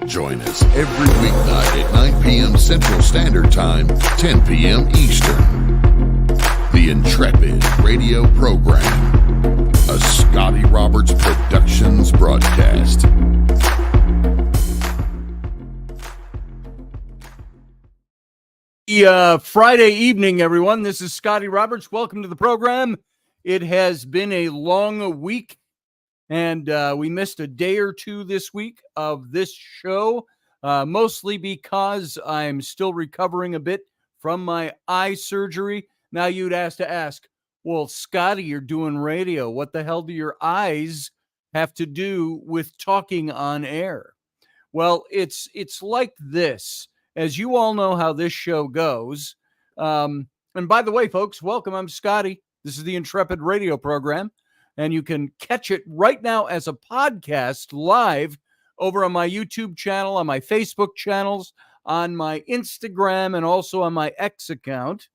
Join us every weeknight at 9 p.m. Central Standard Time, 10 p.m. Eastern. The Intrepid Radio Program, a Scotty Roberts Productions broadcast. Friday evening, everyone. This is Scotty Roberts. Welcome to the program. It has been a long week, and we missed a day or two this week of this show, mostly because I'm still recovering a bit from my eye surgery. Now you'd have to ask, well, Scotty, you're doing radio. What the hell do your eyes have to do with talking on air? Well, it's like this. As you all know how this show goes. And by the way, folks, welcome. I'm Scotty. This is the Intrepid Radio Program. And you can catch it right now as a podcast live over on my YouTube channel, on my Facebook channels, on my Instagram, and also on my X account.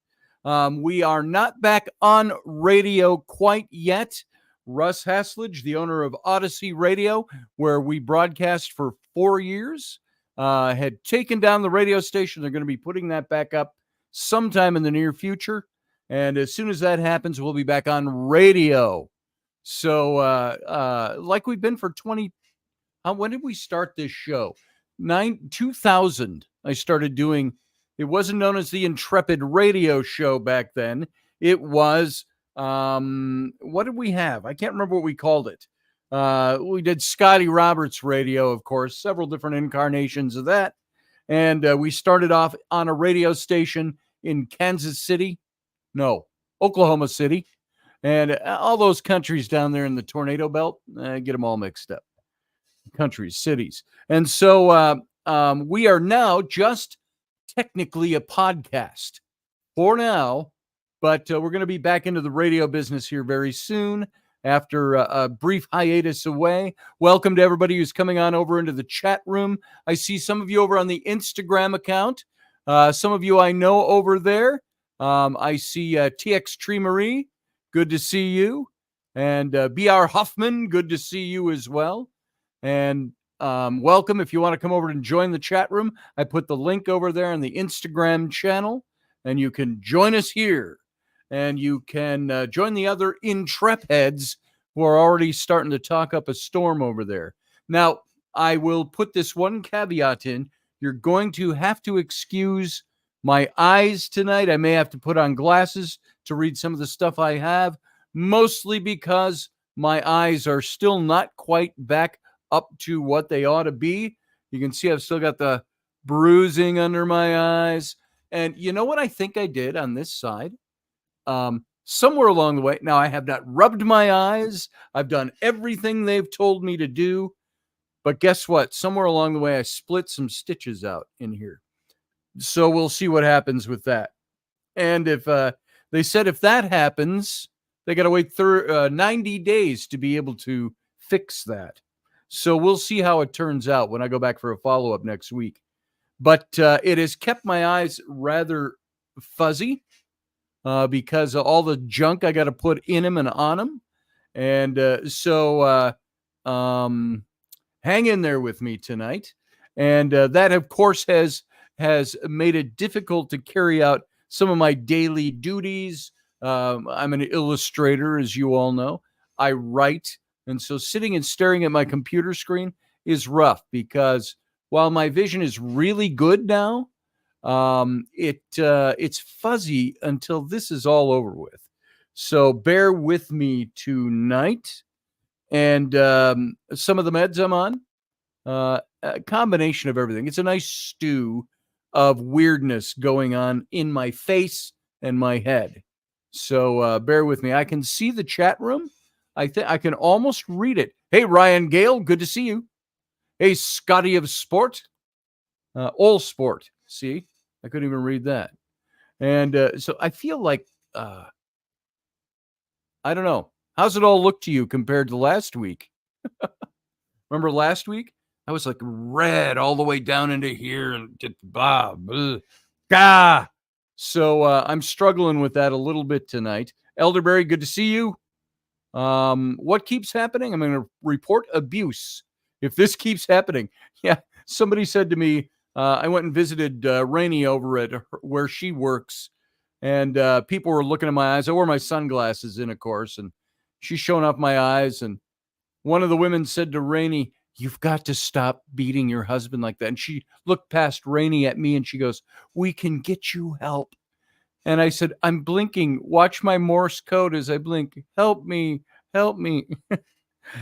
We are not back on radio quite yet. Russ Haslage, the owner of Odyssey Radio, where we broadcast for 4 years, had taken down the radio station. They're going to be putting that back up sometime in the near future. And as soon as that happens, we'll be back on radio. So like we've been for 20, when did we start this show? 2000, I started doing, it wasn't known as the Intrepid Radio Show back then. It was, what did we have? I can't remember what we called it. We did Scotty Roberts Radio, of course, several different incarnations of that. And we started off on a radio station in Oklahoma City. And all those countries down there in the tornado belt, get them all mixed up. Countries, cities. And so we are now just technically a podcast for now, but we're going to be back into the radio business here very soon. After a brief hiatus away. Welcome to everybody who's coming on over into the chat room. I see some of you over on the Instagram account. Some of you I know over there. I see TX Tree Marie. Good to see you. And BR Huffman. Good to see you as well. And welcome. If you want to come over and join the chat room, I put the link over there on the Instagram channel. And you can join us here. And you can join the other Intrepids who are already starting to talk up a storm over there. Now, I will put this one caveat in. You're going to have to excuse my eyes tonight. I may have to put on glasses to read some of the stuff I have, mostly because my eyes are still not quite back up to what they ought to be. You can see I've still got the bruising under my eyes. And you know what I think I did on this side? Somewhere along the way, now I have not rubbed my eyes. I've done everything they've told me to do. But guess what? Somewhere along the way, I split some stitches out in here. So we'll see what happens with that. And if they said if that happens, they got to wait 90 days to be able to fix that. So we'll see how it turns out when I go back for a follow-up next week. But it has kept my eyes rather fuzzy. Because of all the junk I got to put in them and on them. And so hang in there with me tonight. And that, of course, has made it difficult to carry out some of my daily duties. I'm an illustrator, as you all know. I write. And so sitting and staring at my computer screen is rough because while my vision is really good now, it's fuzzy until this is all over with. So bear with me tonight. And some of the meds I'm on, a combination of everything. It's a nice stew of weirdness going on in my face and my head. So bear with me. I can see the chat room. I think I can almost read it. Hey, Ryan Gale, good to see you. Hey, Scotty of Sport. All Sport. See? I couldn't even read that. And so I feel like, I don't know. How's it all look to you compared to last week? Remember last week? I was like red all the way down into here and just blah, blah, gah. So I'm struggling with that a little bit tonight. Elderberry, good to see you. What keeps happening? I'm going to report abuse if this keeps happening. Yeah, Somebody said to me, I went and visited Rainey over at where she works, and people were looking at my eyes. I wore my sunglasses in, of course, and she's showing off my eyes. And one of the women said to Rainey, "You've got to stop beating your husband like that." And she looked past Rainey at me and she goes, "We can get you help." And I said, "I'm blinking. Watch my Morse code as I blink. Help me, help me."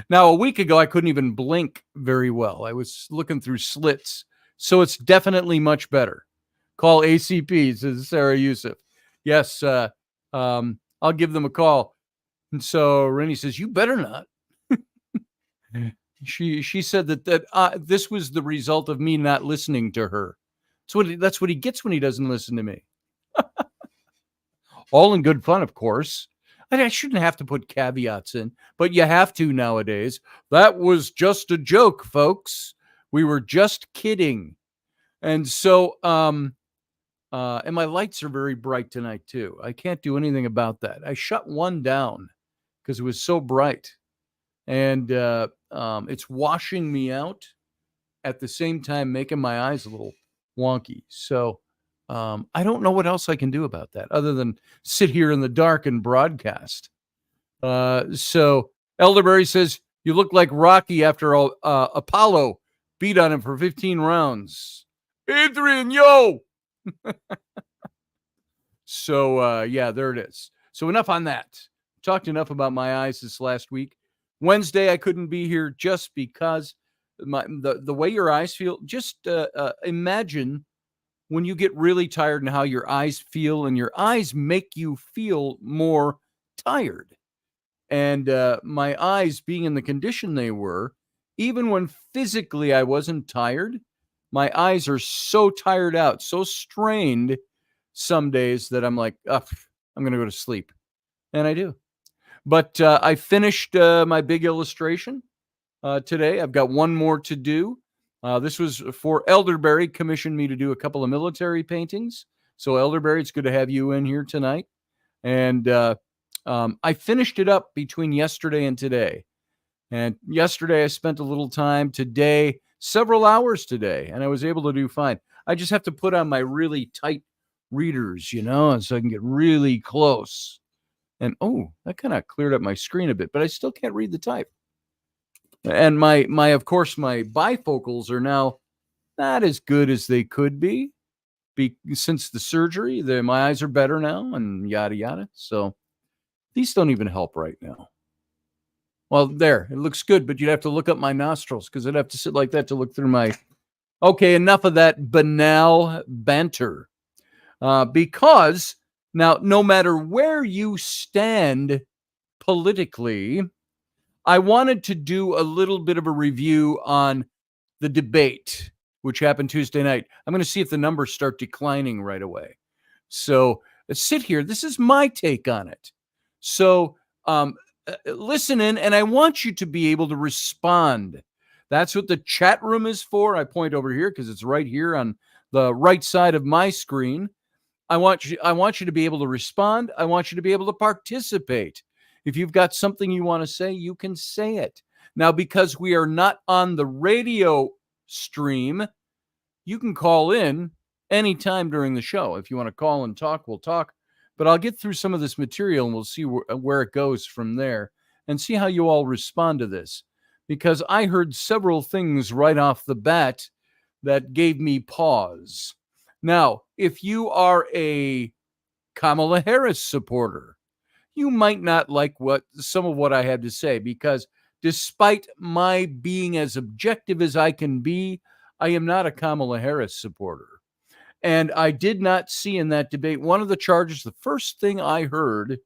Now, a week ago, I couldn't even blink very well. I was looking through slits. So it's definitely much better. Call ACP, says Sarah Youssef. Yes, I'll give them a call. And so Rennie says, "You better not." She said that this was the result of me not listening to her. That's what he gets when he doesn't listen to me. All in good fun, of course. I shouldn't have to put caveats in, but you have to nowadays. That was just a joke, folks. We were just kidding. And so, and my lights are very bright tonight too. I can't do anything about that. I shut one down because it was so bright, and it's washing me out at the same time, making my eyes a little wonky. So, I don't know what else I can do about that other than sit here in the dark and broadcast. So Elderberry says, "You look like Rocky after Apollo beat on him for 15 rounds. Adrian, yo!" So, yeah, there it is. So enough on that. Talked enough about my eyes this last week. Wednesday, I couldn't be here just because the way your eyes feel. Just imagine when you get really tired and how your eyes feel, and your eyes make you feel more tired. And my eyes being in the condition they were, even when physically I wasn't tired, my eyes are so tired out, so strained some days that I'm like, I'm going to go to sleep. And I do. But I finished my big illustration today. I've got one more to do. This was for Elderberry, commissioned me to do a couple of military paintings. So Elderberry, it's good to have you in here tonight. And I finished it up between yesterday and today. And yesterday I spent a little time. Today, several hours today, and I was able to do fine. I just have to put on my really tight readers, so I can get really close. And that kind of cleared up my screen a bit, but I still can't read the type. And my of course, my bifocals are now not as good as they could be since the surgery. My eyes are better now, and yada yada. So these don't even help right now. Well, there, it looks good, but you'd have to look up my nostrils because I'd have to sit like that to look through my. Okay, enough of that banal banter. Because now, no matter where you stand politically, I wanted to do a little bit of a review on the debate, which happened Tuesday night. I'm going to see if the numbers start declining right away. So sit here. This is my take on it. So listen in, and I want you to be able to respond. That's what the chat room is for. I point over here because it's right here on the right side of my screen. I want you to be able to respond. I want you to be able to participate. If you've got something you want to say, you can say it. Now, because we are not on the radio stream, you can call in anytime during the show. If you want to call and talk, we'll talk. But I'll get through some of this material and we'll see where it goes from there and see how you all respond to this. Because I heard several things right off the bat that gave me pause. Now, if you are a Kamala Harris supporter, you might not like some of what I had to say, because despite my being as objective as I can be, I am not a Kamala Harris supporter. And I did not see in that debate, one of the charges, the first thing I heard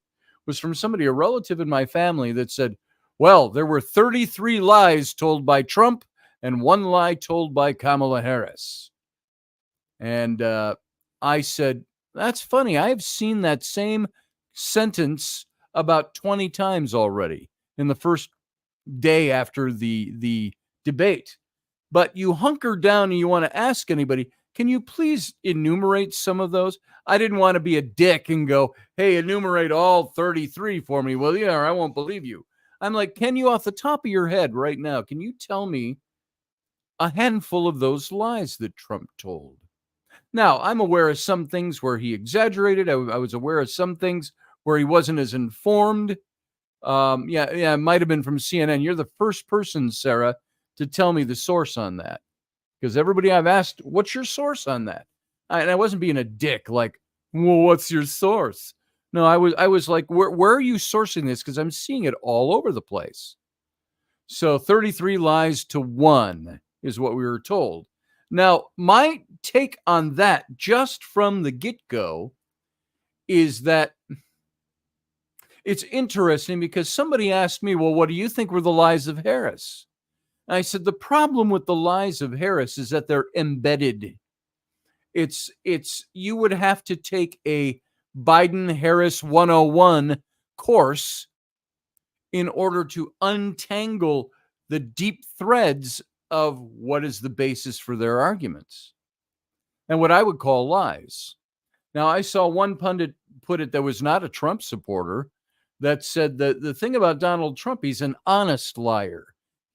was from somebody, a relative in my family, that said, well, there were 33 lies told by Trump and one lie told by Kamala Harris. And I said, that's funny. I have seen that same sentence about 20 times already in the first day after the debate. But you hunker down and you want to ask anybody, can you please enumerate some of those? I didn't want to be a dick and go, hey, enumerate all 33 for me, will you? Or I won't believe you. I'm like, can you, off the top of your head right now, can you tell me a handful of those lies that Trump told. Now, I'm aware of some things where he exaggerated. I was aware of some things where he wasn't as informed. It might have been from CNN. You're the first person, Sarah, to tell me the source on that. Because everybody I've asked, what's your source on that? And I wasn't being a dick, like, well, what's your source? No, I was like, where are you sourcing this? Because I'm seeing it all over the place. So 33 lies to 1 is what we were told. Now, my take on that, just from the get-go, is that it's interesting because somebody asked me, well, what do you think were the lies of Harris? And I said, the problem with the lies of Harris is that they're embedded. It's you would have to take a Biden-Harris 101 course in order to untangle the deep threads of what is the basis for their arguments and what I would call lies. Now, I saw one pundit put it that was not a Trump supporter that said that the thing about Donald Trump, he's an honest liar.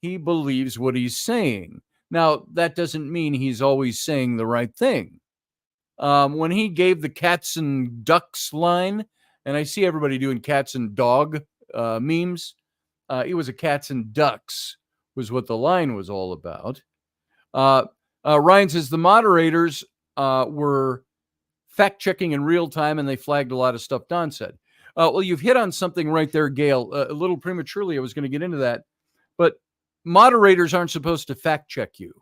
He believes what he's saying. Now, that doesn't mean he's always saying the right thing. When he gave the cats and ducks line, and I see everybody doing cats and dog memes, it was a cats and ducks was what the line was all about. Ryan says the moderators were fact-checking in real time, and they flagged a lot of stuff Don said. Well, you've hit on something right there, Gail. A little prematurely, I was going to get into that. But moderators aren't supposed to fact-check you.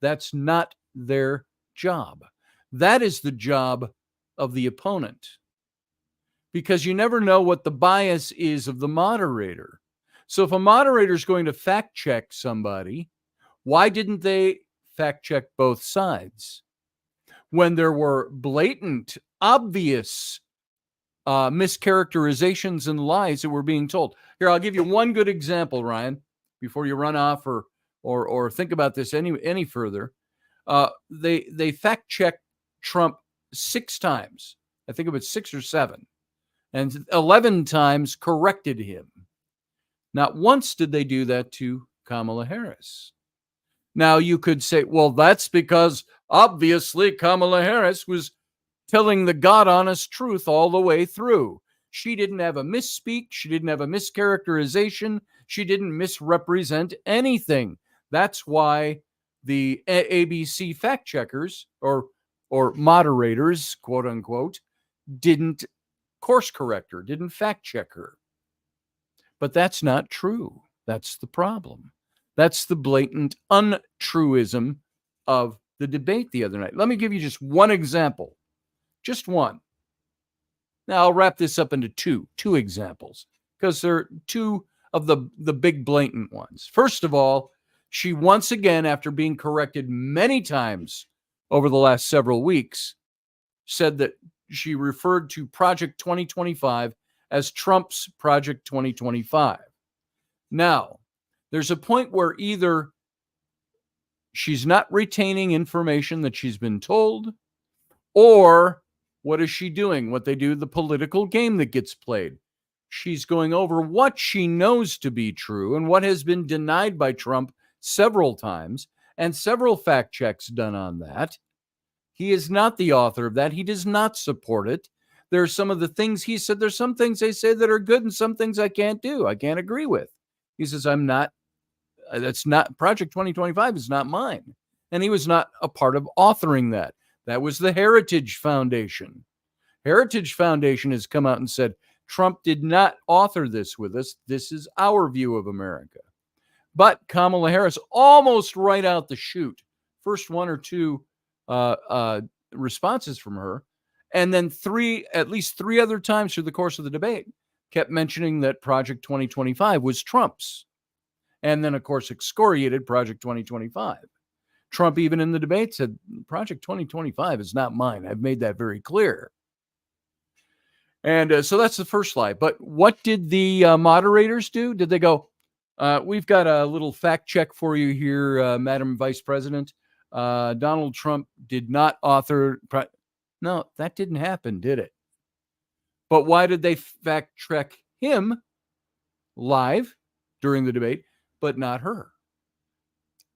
That's not their job. That is the job of the opponent. Because you never know what the bias is of the moderator. So if a moderator is going to fact-check somebody, why didn't they fact-check both sides? When there were blatant, obvious mischaracterizations and lies that were being told. Here, I'll give you one good example, Ryan, before you run off or think about this any further. They fact-checked Trump 6 times. I think it was 6 or 7. And 11 times corrected him. Not once did they do that to Kamala Harris. Now, you could say, well, that's because obviously Kamala Harris was telling the God-honest truth all the way through. She didn't have a misspeak. She didn't have a mischaracterization. She didn't misrepresent anything. That's why the ABC fact checkers or moderators, quote unquote, didn't course correct her, didn't fact check her. But that's not true. That's the problem. That's the blatant untruism of the debate the other night. Let me give you just one example. Just one. Now, I'll wrap this up into two examples because they're two of the big blatant ones. First of all, she once again, after being corrected many times over the last several weeks, said that she referred to Project 2025 as Trump's Project 2025. Now, there's a point where either she's not retaining information that she's been told, or what is she doing? What they do, the political game that gets played. She's going over what she knows to be true and what has been denied by Trump several times, and several fact checks done on that. He is not the author of that. He does not support it. There are some of the things he said. There's some things they say that are good and some things I can't do. I can't agree with. He says, that's not, Project 2025 is not mine. And he was not a part of authoring that. That was the Heritage Foundation. Heritage Foundation has come out and said, Trump did not author this with us. This is our view of America. But Kamala Harris, almost right out the chute, first 1 or 2 responses from her, and then at least three other times through the course of the debate, kept mentioning that Project 2025 was Trump's. And then, of course, excoriated Project 2025. Trump, even in the debate, said, Project 2025 is not mine. I've made that very clear. And so that's the first lie. But what did the moderators do? Did they go, we've got a little fact check for you here, Madam Vice President. Donald Trump did not author. No, that didn't happen, did it? But why did they fact check him live during the debate, but not her?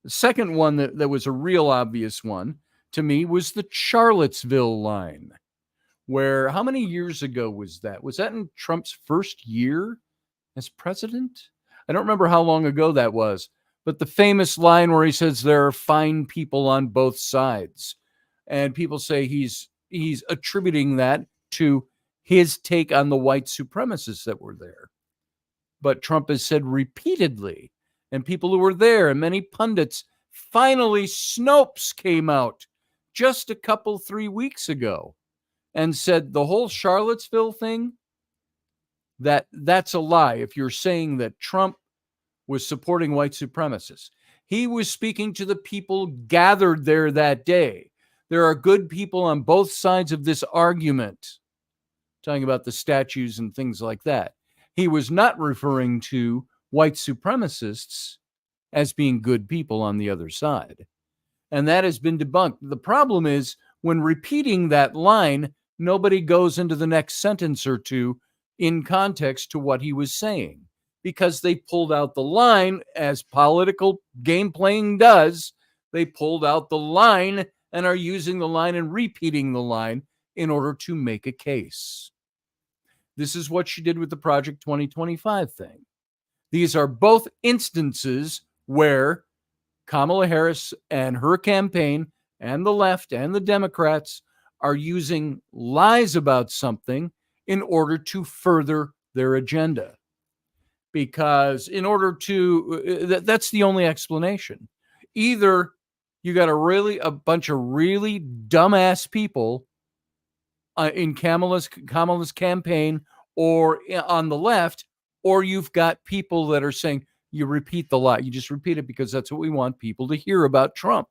The second one that was a real obvious one to me was the Charlottesville line, where how many years ago was that? Was that in Trump's first year as president? I don't remember how long ago that was, but the famous line where he says there are fine people on both sides. And people say he's attributing that to his take on the white supremacists that were there. But Trump has said repeatedly, and people who were there and many pundits, finally Snopes came out just a couple, 3 weeks ago and said the whole Charlottesville thing, that's a lie. If you're saying that Trump was supporting white supremacists, he was speaking to the people gathered there that day. There are good people on both sides of this argument, talking about the statues and things like that. He was not referring to white supremacists as being good people on the other side. And that has been debunked. The problem is when repeating that line, nobody goes into the next sentence or two in context to what he was saying, because they pulled out the line, as political game playing does. They pulled out the line and are using the line and repeating the line in order to make a case. This is what she did with the Project 2025 thing. These are both instances where Kamala Harris and her campaign and the left and the Democrats are using lies about something in order to further their agenda. Because in order to, that's the only explanation. Either you got a bunch of really dumbass people in Kamala's campaign or on the left, or you've got people that are saying, you repeat the lie. You just repeat it because that's what we want people to hear about Trump.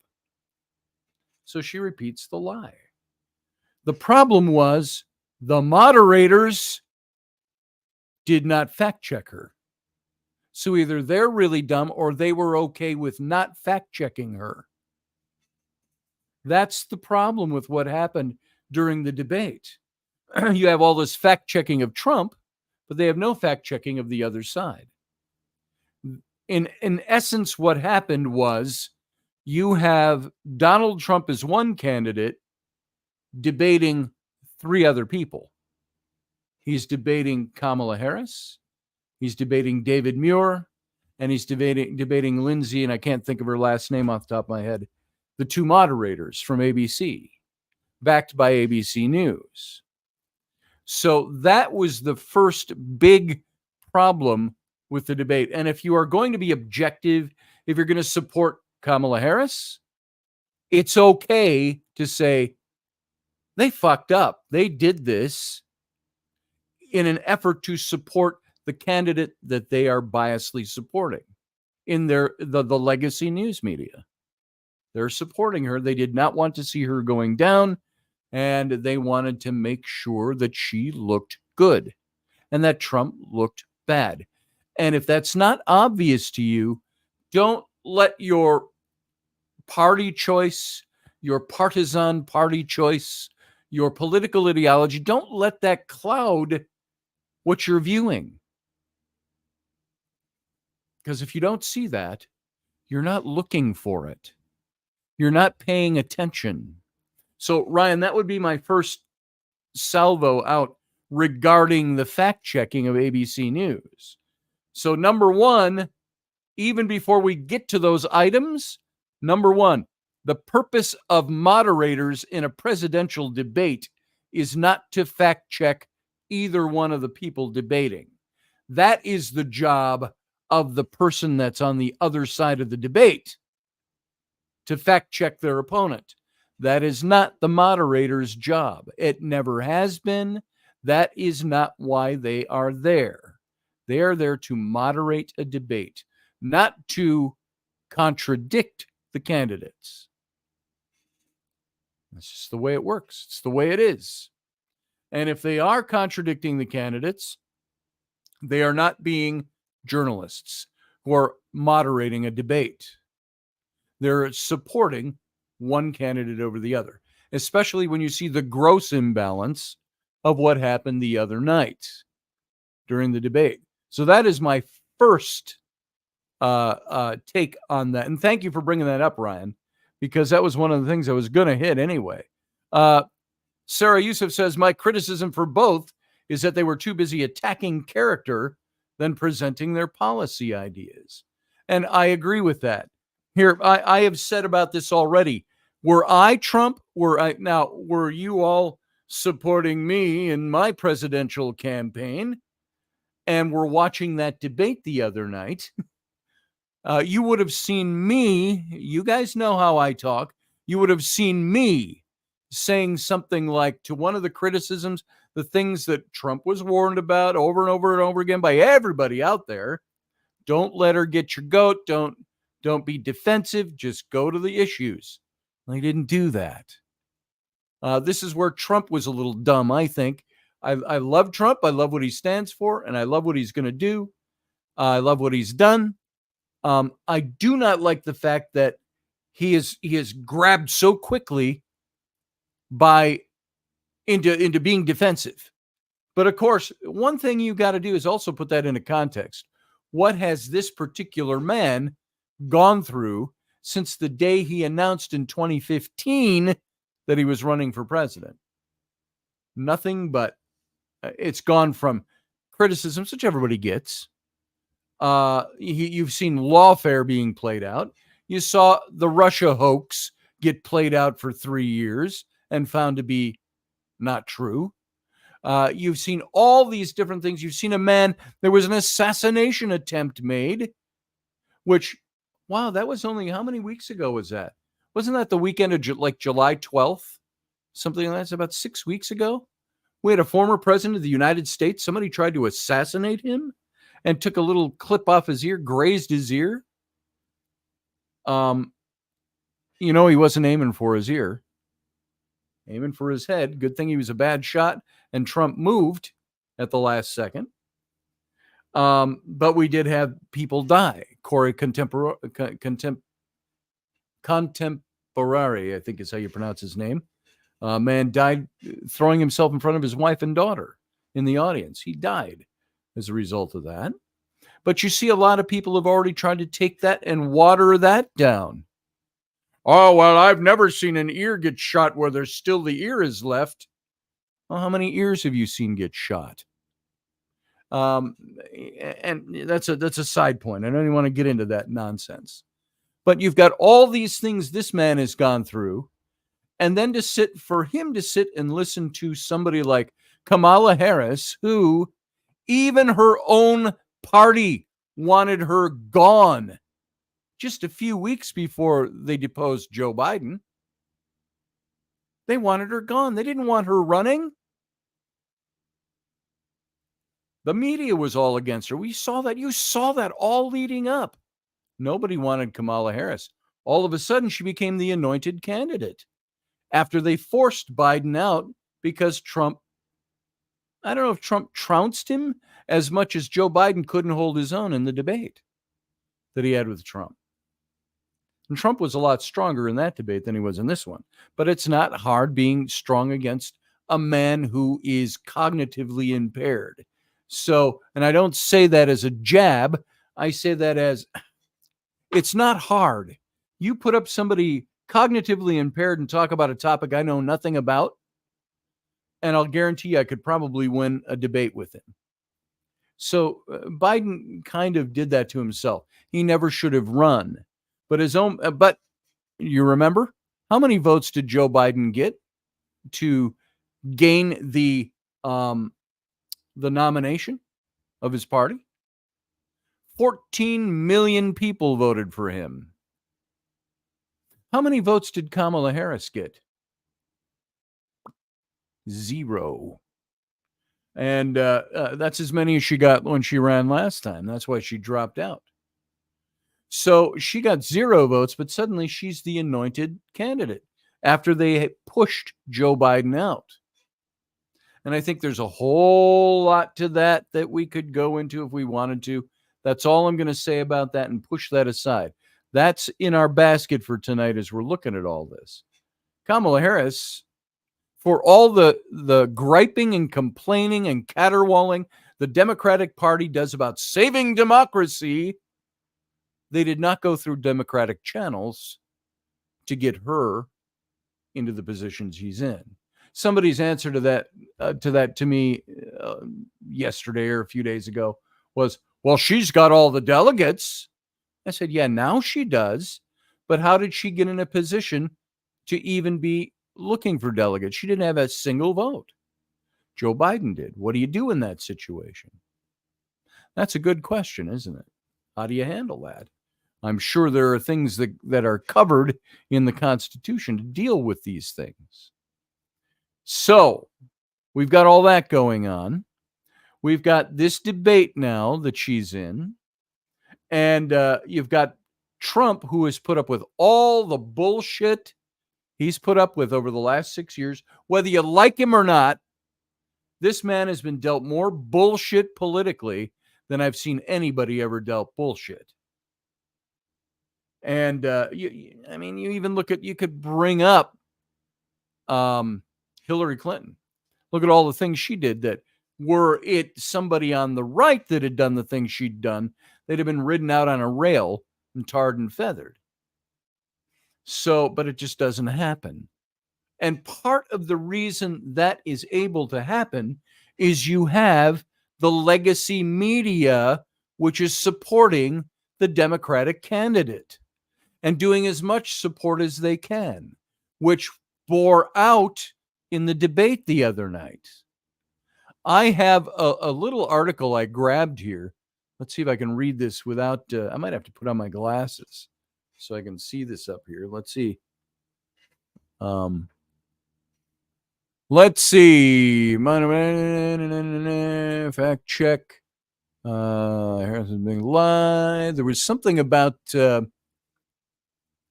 So she repeats the lie. The problem was the moderators did not fact check her. So either they're really dumb or they were okay with not fact checking her. That's the problem with what happened during the debate. You have all this fact checking of Trump, but they have no fact checking of the other side. In essence, what happened was you have Donald Trump as one candidate debating three other people. He's debating Kamala Harris, he's debating David Muir, and he's debating Lindsay, and I can't think of her last name off the top of my head, the two moderators from ABC, backed by ABC News. So that was the first big problem with the debate. And if you are going to be objective, if you're going to support Kamala Harris, it's okay to say they fucked up. They did this in an effort to support the candidate that they are biasly supporting in the legacy news media. They're supporting her. They did not want to see her going down, and they wanted to make sure that she looked good and that Trump looked bad. And if that's not obvious to you, don't let your party choice, your partisan party choice, your political ideology, don't let that cloud what you're viewing. Because if you don't see that, you're not looking for it. You're not paying attention. So, Ryan, that would be my first salvo out regarding the fact-checking of ABC News. So, number one, even before we get to those items, number one, the purpose of moderators in a presidential debate is not to fact-check either one of the people debating. That is the job of the person that's on the other side of the debate, to fact-check their opponent. That is not the moderator's job. It never has been. That is not why they are there. They are there to moderate a debate, not to contradict the candidates. That's just the way it works. It's the way it is. And if they are contradicting the candidates, they are not being journalists who are moderating a debate. They're supporting one candidate over the other, especially when you see the gross imbalance of what happened the other night during the debate. So that is my first take on that. And thank you for bringing that up, Ryan, because that was one of the things I was going to hit anyway. Sarah Yusuf says, my criticism for both is that they were too busy attacking character than presenting their policy ideas. And I agree with that. Here, I have said about this already. Were I Trump, were you all supporting me in my presidential campaign and were watching that debate the other night, you would have seen me, you guys know how I talk, you would have seen me saying something like, to one of the criticisms, the things that Trump was warned about over and over and over again by everybody out there, don't let her get your goat, don't be defensive, just go to the issues. They didn't do that. This is where Trump was a little dumb, I think. I love Trump. I love what he stands for, and I love what he's going to do. I love what he's done. I do not like the fact that he is grabbed so quickly into being defensive. But of course, one thing you got to do is also put that into context. What has this particular man gone through since the day he announced in 2015 that he was running for president? Nothing but it's gone from criticisms, which everybody gets. You've seen lawfare being played out. You saw the Russia hoax get played out for 3 years and found to be not true. You've seen all these different things. You've seen a man, there was an assassination attempt made, which, wow, that was only, how many weeks ago was that? Wasn't that the weekend of July 12th? Something like that's about 6 weeks ago. We had a former president of the United States. Somebody tried to assassinate him and took a little clip off his ear, grazed his ear. He wasn't aiming for his ear, aiming for his head. Good thing he was a bad shot and Trump moved at the last second. But we did have people die. Corey Contemporary, I think is how you pronounce his name. Man died throwing himself in front of his wife and daughter in the audience. He died as a result of that. But you see a lot of people have already tried to take that and water that down. Oh, well, I've never seen an ear get shot where there's still the ear is left. Well, how many ears have you seen get shot? And that's a side point. I don't even want to get into that nonsense. But you've got all these things this man has gone through. And then for him to sit and listen to somebody like Kamala Harris, who even her own party wanted her gone just a few weeks before they deposed Joe Biden. They wanted her gone. They didn't want her running. The media was all against her. We saw that. You saw that all leading up. Nobody wanted Kamala Harris. All of a sudden, she became the anointed candidate after they forced Biden out because Trump, I don't know if Trump trounced him as much as Joe Biden couldn't hold his own in the debate that he had with Trump. And Trump was a lot stronger in that debate than he was in this one. But it's not hard being strong against a man who is cognitively impaired. So, and I don't say that as a jab. I say that as it's not hard. You put up somebody cognitively impaired and talk about a topic I know nothing about, and I'll guarantee you I could probably win a debate with him. So Biden kind of did that to himself. He never should have run. But you remember how many votes did Joe Biden get to gain the nomination of his party? 14 million people voted for him. How many votes did Kamala Harris get? 0. And that's as many as she got when she ran last time. That's why she dropped out. So she got 0 votes, but suddenly she's the anointed candidate after they pushed Joe Biden out. And I think there's a whole lot to that we could go into if we wanted to. That's all I'm going to say about that and push that aside. That's in our basket for tonight as we're looking at all this. Kamala Harris, for all the griping and complaining and caterwauling the Democratic Party does about saving democracy, they did not go through Democratic channels to get her into the position she's in. Somebody's answer to that to me yesterday or a few days ago was, well, she's got all the delegates. I said, yeah, now she does. But how did she get in a position to even be looking for delegates? She didn't have a single vote. Joe Biden did. What do you do in that situation? That's a good question, isn't it? How do you handle that? I'm sure there are things that are covered in the Constitution to deal with these things. So we've got all that going on. We've got this debate now that she's in. And you've got Trump, who has put up with all the bullshit he's put up with over the last 6 years. Whether you like him or not, this man has been dealt more bullshit politically than I've seen anybody ever dealt bullshit. And you even look at, you could bring up Hillary Clinton. Look at all the things she did that were it somebody on the right that had done the things she'd done, they'd have been ridden out on a rail and tarred and feathered. So, but it just doesn't happen. And part of the reason that is able to happen is you have the legacy media, which is supporting the Democratic candidate and doing as much support as they can, which bore out in the debate the other night. I have a little article I grabbed here. Let's see if I can read this without, I might have to put on my glasses so I can see this up here. Let's see. Let's see. Fact check. Here's a big lie. There was something about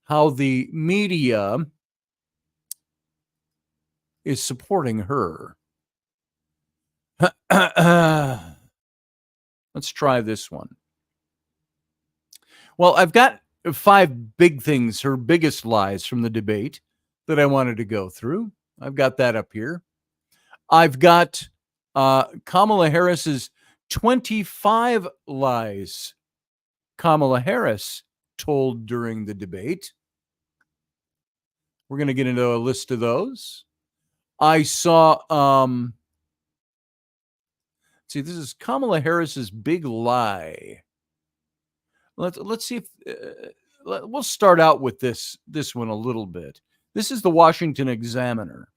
how the media is supporting her. Let's try this one. Well, I've got 5 big things, her biggest lies from the debate that I wanted to go through. I've got that up here. I've got Kamala Harris's 25 lies Kamala Harris told during the debate. We're going to get into a list of those. I saw, see, this is Kamala Harris's big lie. Let's see if we'll start out with this one a little bit. This is the Washington Examiner.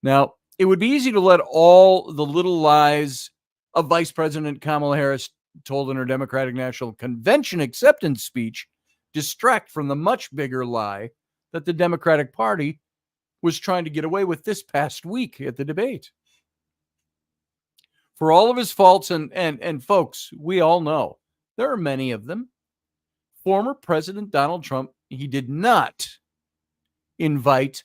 Now, it would be easy to let all the little lies of Vice President Kamala Harris told in her Democratic National Convention acceptance speech distract from the much bigger lie that the Democratic Party was trying to get away with this past week at the debate. For all of his faults, and folks, we all know there are many of them. Former President Donald Trump, he did not invite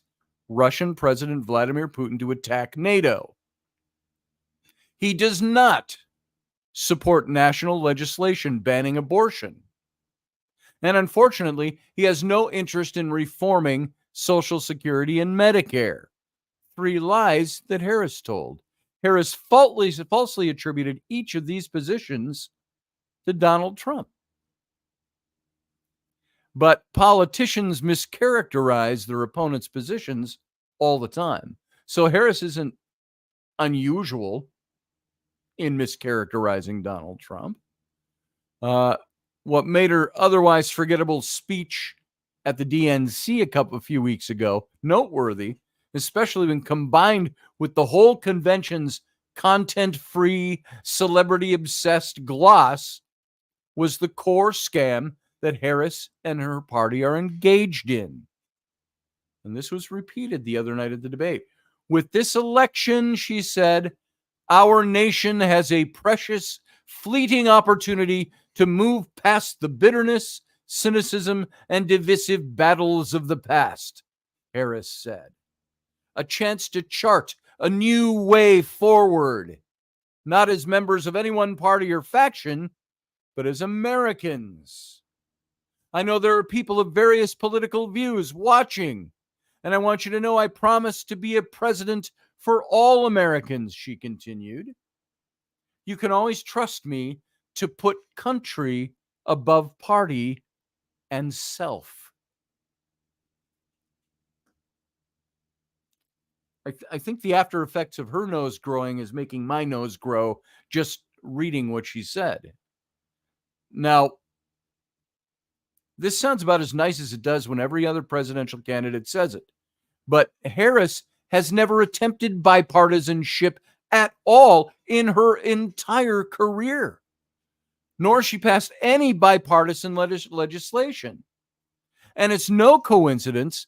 Russian President Vladimir Putin to attack NATO. He does not support national legislation banning abortion. And unfortunately, he has no interest in reforming Social Security and Medicare. 3 lies that Harris told. Harris falsely attributed each of these positions to Donald Trump. But politicians mischaracterize their opponents' positions all the time. So Harris isn't unusual in mischaracterizing Donald Trump. What made her otherwise forgettable speech at the DNC a few weeks ago noteworthy, especially when combined with the whole convention's content-free, celebrity-obsessed gloss, was the core scam that Harris and her party are engaged in. And this was repeated the other night at the debate. With this election, she said, our nation has a precious, fleeting opportunity to move past the bitterness, cynicism, and divisive battles of the past, Harris said. A chance to chart a new way forward, not as members of any one party or faction, but as Americans. I know there are people of various political views watching, and I want you to know I promise to be a president for all Americans, she continued. You can always trust me to put country above party and self. I think the after effects of her nose growing is making my nose grow just reading what she said. Now, this sounds about as nice as it does when every other presidential candidate says it. But Harris has never attempted bipartisanship at all in her entire career, nor has she passed any bipartisan legislation. And it's no coincidence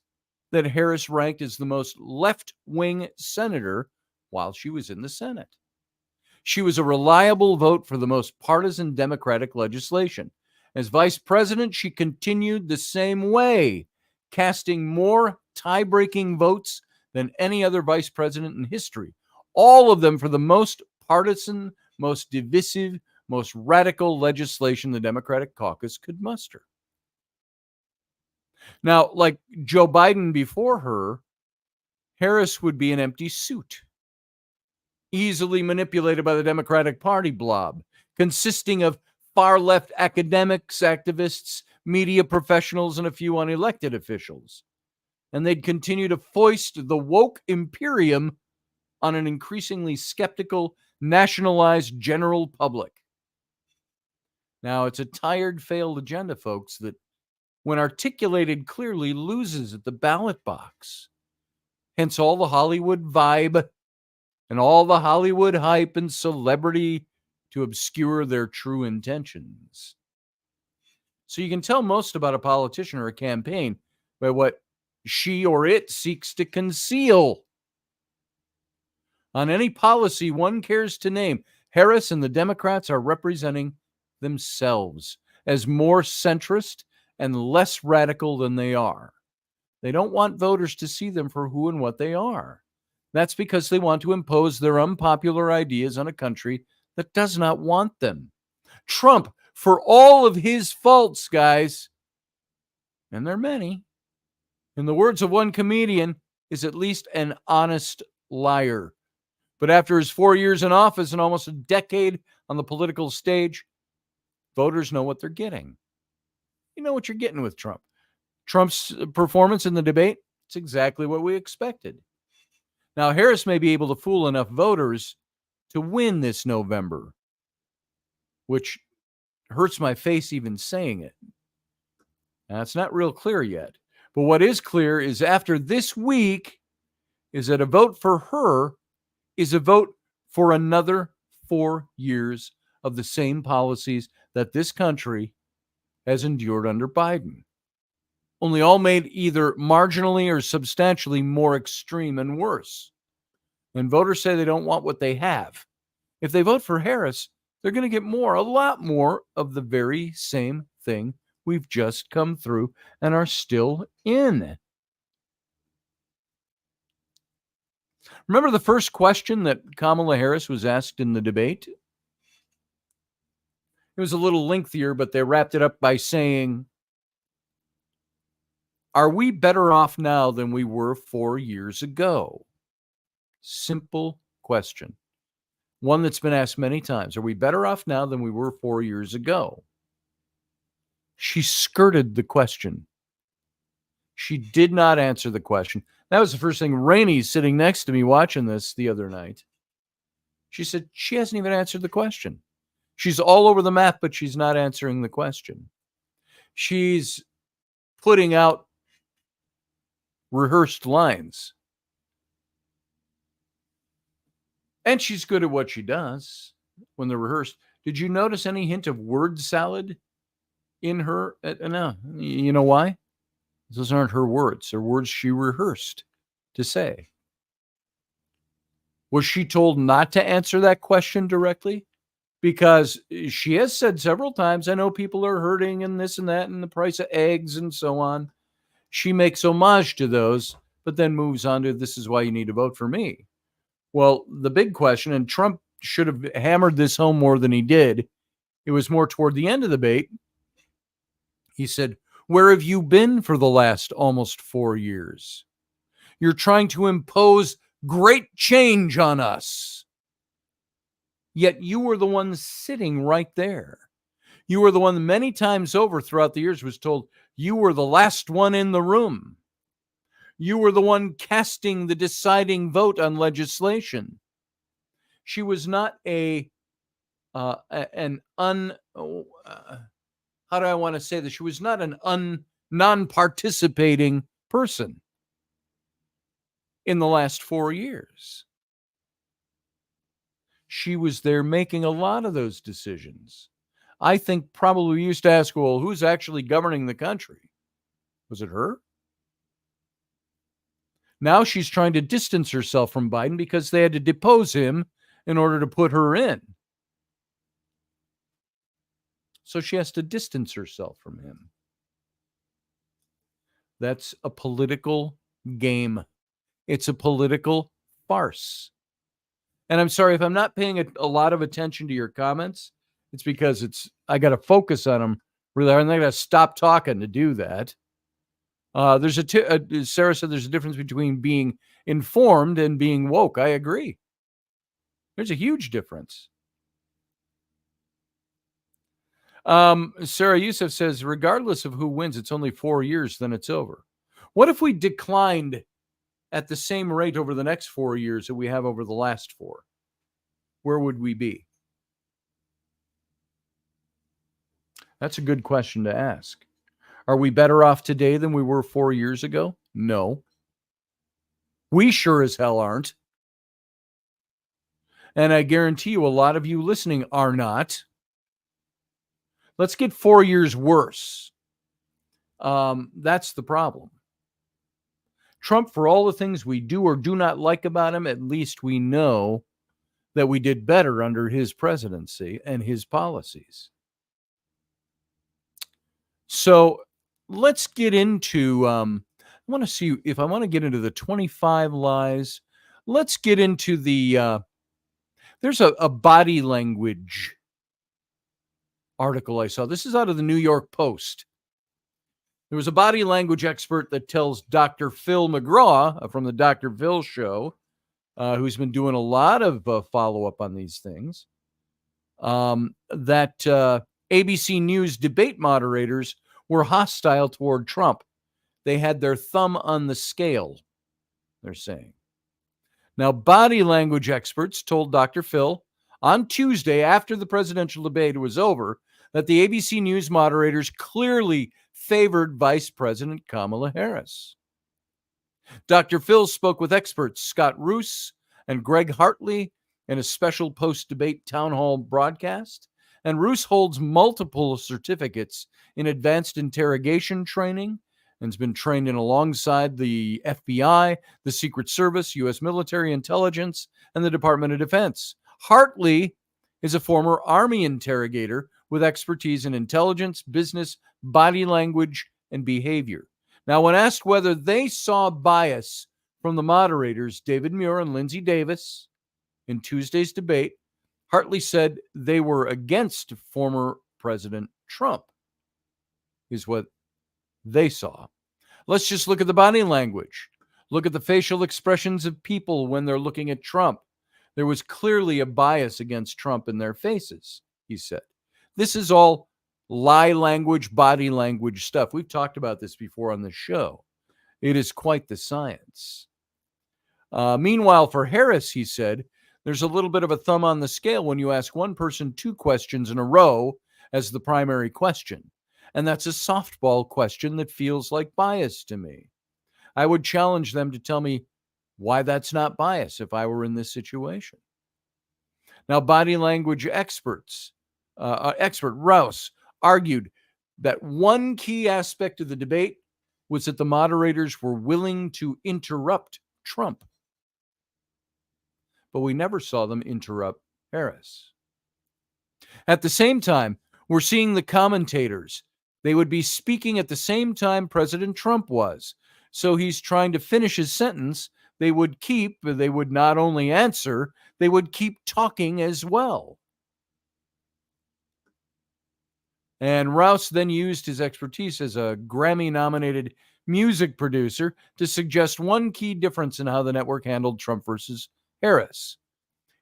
that Harris ranked as the most left-wing senator while she was in the Senate. She was a reliable vote for the most partisan Democratic legislation. As vice president, she continued the same way, casting more tie-breaking votes than any other vice president in history, all of them for the most partisan, most divisive, most radical legislation the Democratic caucus could muster. Now, like Joe Biden before her, Harris would be an empty suit, easily manipulated by the Democratic Party blob, consisting of far-left academics, activists, media professionals, and a few unelected officials. And they'd continue to foist the woke imperium on an increasingly skeptical, nationalized general public. Now, it's a tired, failed agenda, folks, that when articulated clearly loses at the ballot box. Hence all the Hollywood vibe and all the Hollywood hype and celebrity to obscure their true intentions. So you can tell most about a politician or a campaign by what she or it seeks to conceal. On any policy one cares to name, Harris and the Democrats are representing themselves as more centrist and less radical than they are. They don't want voters to see them for who and what they are. That's because they want to impose their unpopular ideas on a country that does not want them. Trump, for all of his faults, guys, and there are many, in the words of one comedian, is at least an honest liar. But after his 4 years in office and almost a decade on the political stage, voters know what they're getting. You know what you're getting with Trump. Trump's performance in the debate, it's exactly what we expected. Now, Harris may be able to fool enough voters to win this November, which hurts my face even saying it. Now, it's not real clear yet. But what is clear is after this week is that a vote for her is a vote for another 4 years of the same policies that this country has endured under Biden, only all made either marginally or substantially more extreme and worse. And voters say they don't want what they have. If they vote for Harris, they're going to get more, a lot more of the very same thing we've just come through and are still in. Remember the first question that Kamala Harris was asked in the debate? It was a little lengthier, but they wrapped it up by saying, are we better off now than we were 4 years ago? Simple question. One that's been asked many times. Are we better off now than we were 4 years ago? She skirted the question. She did not answer the question. That was the first thing. Rainey, sitting next to me watching this the other night, she said she hasn't even answered the question. She's all over the map, but she's not answering the question. She's putting out rehearsed lines. And she's good at what she does when they're rehearsed. Did you notice any hint of word salad in her? No. You know why? Those aren't her words. They're words she rehearsed to say. Was she told not to answer that question directly? Because she has said several times, I know people are hurting and this and that and the price of eggs and so on. She makes homage to those, but then moves on to this is why you need to vote for me. Well, the big question, and Trump should have hammered this home more than he did, it was more toward the end of the debate. He said, where have you been for the last almost 4 years? You're trying to impose great change on us. Yet you were the one sitting right there. You were the one that many times over throughout the years was told you were the last one in the room. You were the one casting the deciding vote on legislation. She was not how do I want to say this? She was not an non-participating person in the last 4 years. She was there making a lot of those decisions. I think probably we used to ask, well, who's actually governing the country? Was it her? Now she's trying to distance herself from Biden because they had to depose him in order to put her in. So she has to distance herself from him. That's a political game. It's a political farce. And I'm sorry if I'm not paying a lot of attention to your comments. It's because I got to focus on them really hard, and I got to stop talking to do that. Sarah said there's a difference between being informed and being woke. I agree. There's a huge difference. Sarah Youssef says, regardless of who wins, it's only 4 years, then it's over. What if we declined at the same rate over the next 4 years that we have over the last 4? Where would we be? That's a good question to ask. Are we better off today than we were 4 years ago? No. We sure as hell aren't. And I guarantee you a lot of you listening are not. Let's get 4 years worse. That's the problem. Trump, for all the things we do or do not like about him, at least we know that we did better under his presidency and his policies. So let's get into, I want to see if I want to get into the 25 lies. Let's get into there's a body language article I saw. This is out of the New York Post. There was a body language expert that tells Dr. Phil McGraw from the Dr. Phil show, who's been doing a lot of follow-up on these things, that ABC News debate moderators were hostile toward Trump. They had their thumb on the scale, they're saying. Now, body language experts told Dr. Phil on Tuesday, after the presidential debate was over, that the ABC News moderators clearly favored Vice President Kamala Harris. Dr. Phil spoke with experts Scott Roos and Greg Hartley in a special post-debate town hall broadcast. And Roos holds multiple certificates in advanced interrogation training and has been trained in alongside the FBI, the Secret Service, U.S. military intelligence, and the Department of Defense. Hartley is a former Army interrogator with expertise in intelligence, business, body language, and behavior. Now, when asked whether they saw bias from the moderators, David Muir and Lindsey Davis, in Tuesday's debate, Hartley said they were against former President Trump, is what they saw. Let's just look at the body language. Look at the facial expressions of people when they're looking at Trump. There was clearly a bias against Trump in their faces, he said. This is all lie language, body language stuff. We've talked about this before on the show. It is quite the science. Meanwhile, for Harris, he said, there's a little bit of a thumb on the scale when you ask one person 2 questions in a row as the primary question. And that's a softball question that feels like bias to me. I would challenge them to tell me why that's not bias if I were in this situation. Now, body language expert Rouse argued that one key aspect of the debate was that the moderators were willing to interrupt Trump. But we never saw them interrupt Harris. At the same time, we're seeing the commentators. They would be speaking at the same time President Trump was. So he's trying to finish his sentence. They would not only answer, they would keep talking as well. And Rouse then used his expertise as a Grammy-nominated music producer to suggest one key difference in how the network handled Trump versus Harris.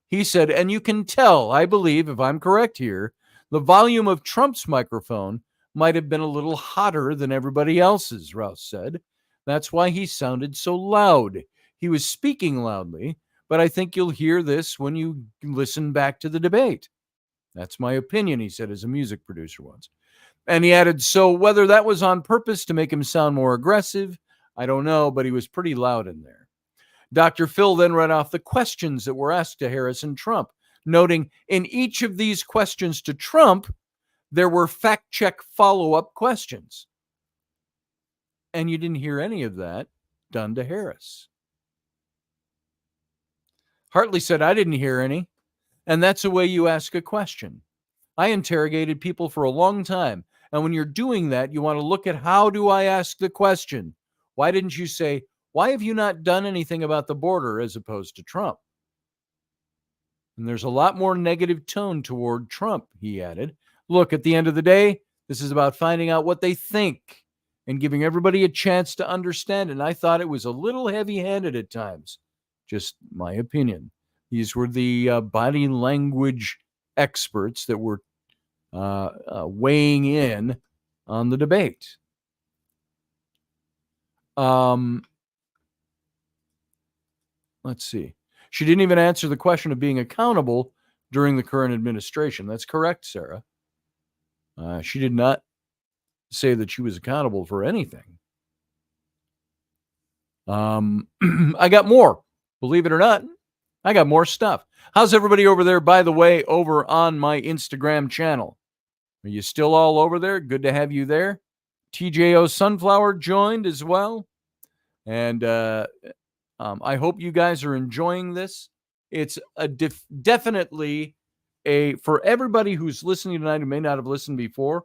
He said, and you can tell, I believe, if I'm correct here, The volume of Trump's microphone might have been a little hotter than everybody else's, Rouse said. That's why he sounded so loud. He was speaking loudly, but I think you'll hear this when you listen back to the debate. That's my opinion, he said as a music producer once. And he added, so whether that was on purpose to make him sound more aggressive, I don't know, but he was pretty loud in there. Dr. Phil then read off the questions that were asked to Harris and Trump, noting in each of these questions to Trump, there were fact-check follow-up questions. And you didn't hear any of that done to Harris. Hartley said, I didn't hear any. And that's the way you ask a question. I interrogated people for a long time. And when you're doing that, you want to look at how do I ask the question? Why didn't you say, why have you not done anything about the border as opposed to Trump? And there's a lot more negative tone toward Trump, he added. Look, at the end of the day, this is about finding out what they think and giving everybody a chance to understand. And I thought it was a little heavy-handed at times. Just my opinion. These were the body language experts that were weighing in on the debate. Let's see. She didn't even answer the question of being accountable during the current administration. That's correct, Sarah. She did not say that she was accountable for anything. I got more. Believe it or not, I got more stuff. How's everybody over there, by the way, over on my Instagram channel? Are you still all over there? Good to have you there. TJO Sunflower joined as well. And I hope you guys are enjoying this. It's definitely for everybody who's listening tonight who may not have listened before,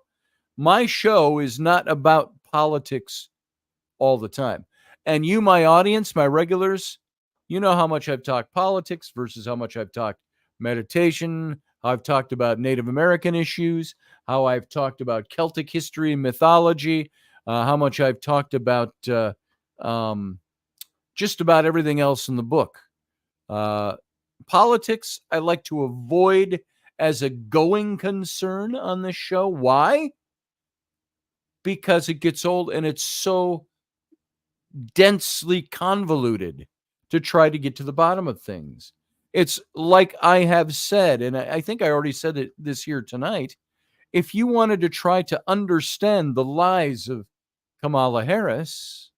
my show is not about politics all the time. And you, my audience, my regulars, you know how much I've talked politics versus how much I've talked meditation, how I've talked about Native American issues, how I've talked about Celtic history and mythology, how much I've talked about just about everything else in the book. Politics, I like to avoid as a going concern on this show. Why? Because it gets old and it's so densely convoluted to try to get to the bottom of things. It's like I have said, and I think I already said it this year tonight, if you wanted to try to understand the lies of Kamala Harris,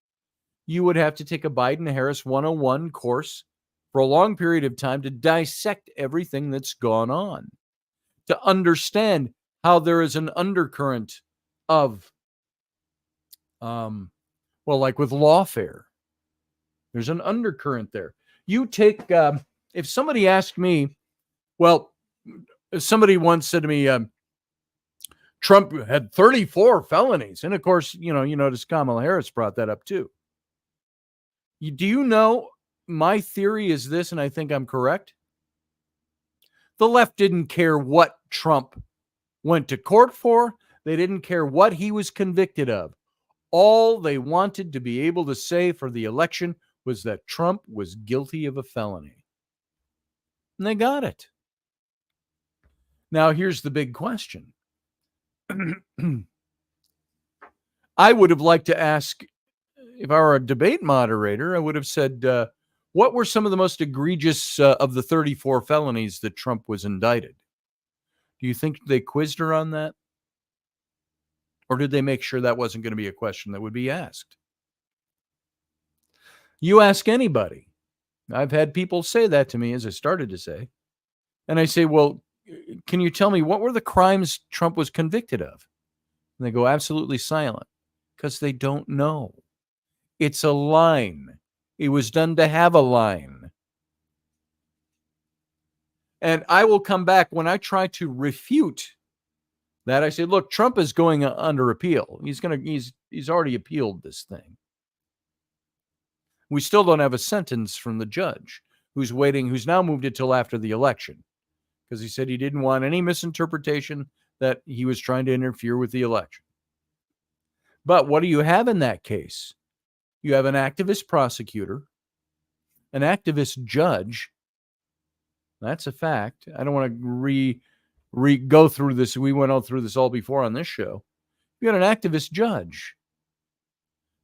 you would have to take a Biden-Harris 101 course for a long period of time to dissect everything that's gone on, to understand how there is an undercurrent of, like with lawfare, there's an undercurrent there. You take, if somebody asked me, somebody once said to me, Trump had 34 felonies. And of course, you notice Kamala Harris brought that up too. Do you know, my theory is this, and I think I'm correct. The left didn't care what Trump went to court for. They didn't care what he was convicted of. All they wanted to be able to say for the election was that Trump was guilty of a felony. And they got it. Now, here's the big question. I would have liked to ask, if I were a debate moderator, I would have said, what were some of the most egregious of the 34 felonies that Trump was indicted? Do you think they quizzed her on that? Or did they make sure that wasn't going to be a question that would be asked? You ask anybody. I've had people say that to me, as I started to say. And I say, well, can you tell me what were the crimes Trump was convicted of? And they go absolutely silent because they don't know. It's a line. It was done to have a line. And I will come back when I try to refute that. I say, look, Trump is going under appeal. He's already appealed this thing. We still don't have a sentence from the judge who's now moved it till after the election, because he said he didn't want any misinterpretation that he was trying to interfere with the election. But what do you have in that case? You have an activist prosecutor, an activist judge. That's a fact. I don't want to go through this. We went all through this all before on this show. You got an activist judge,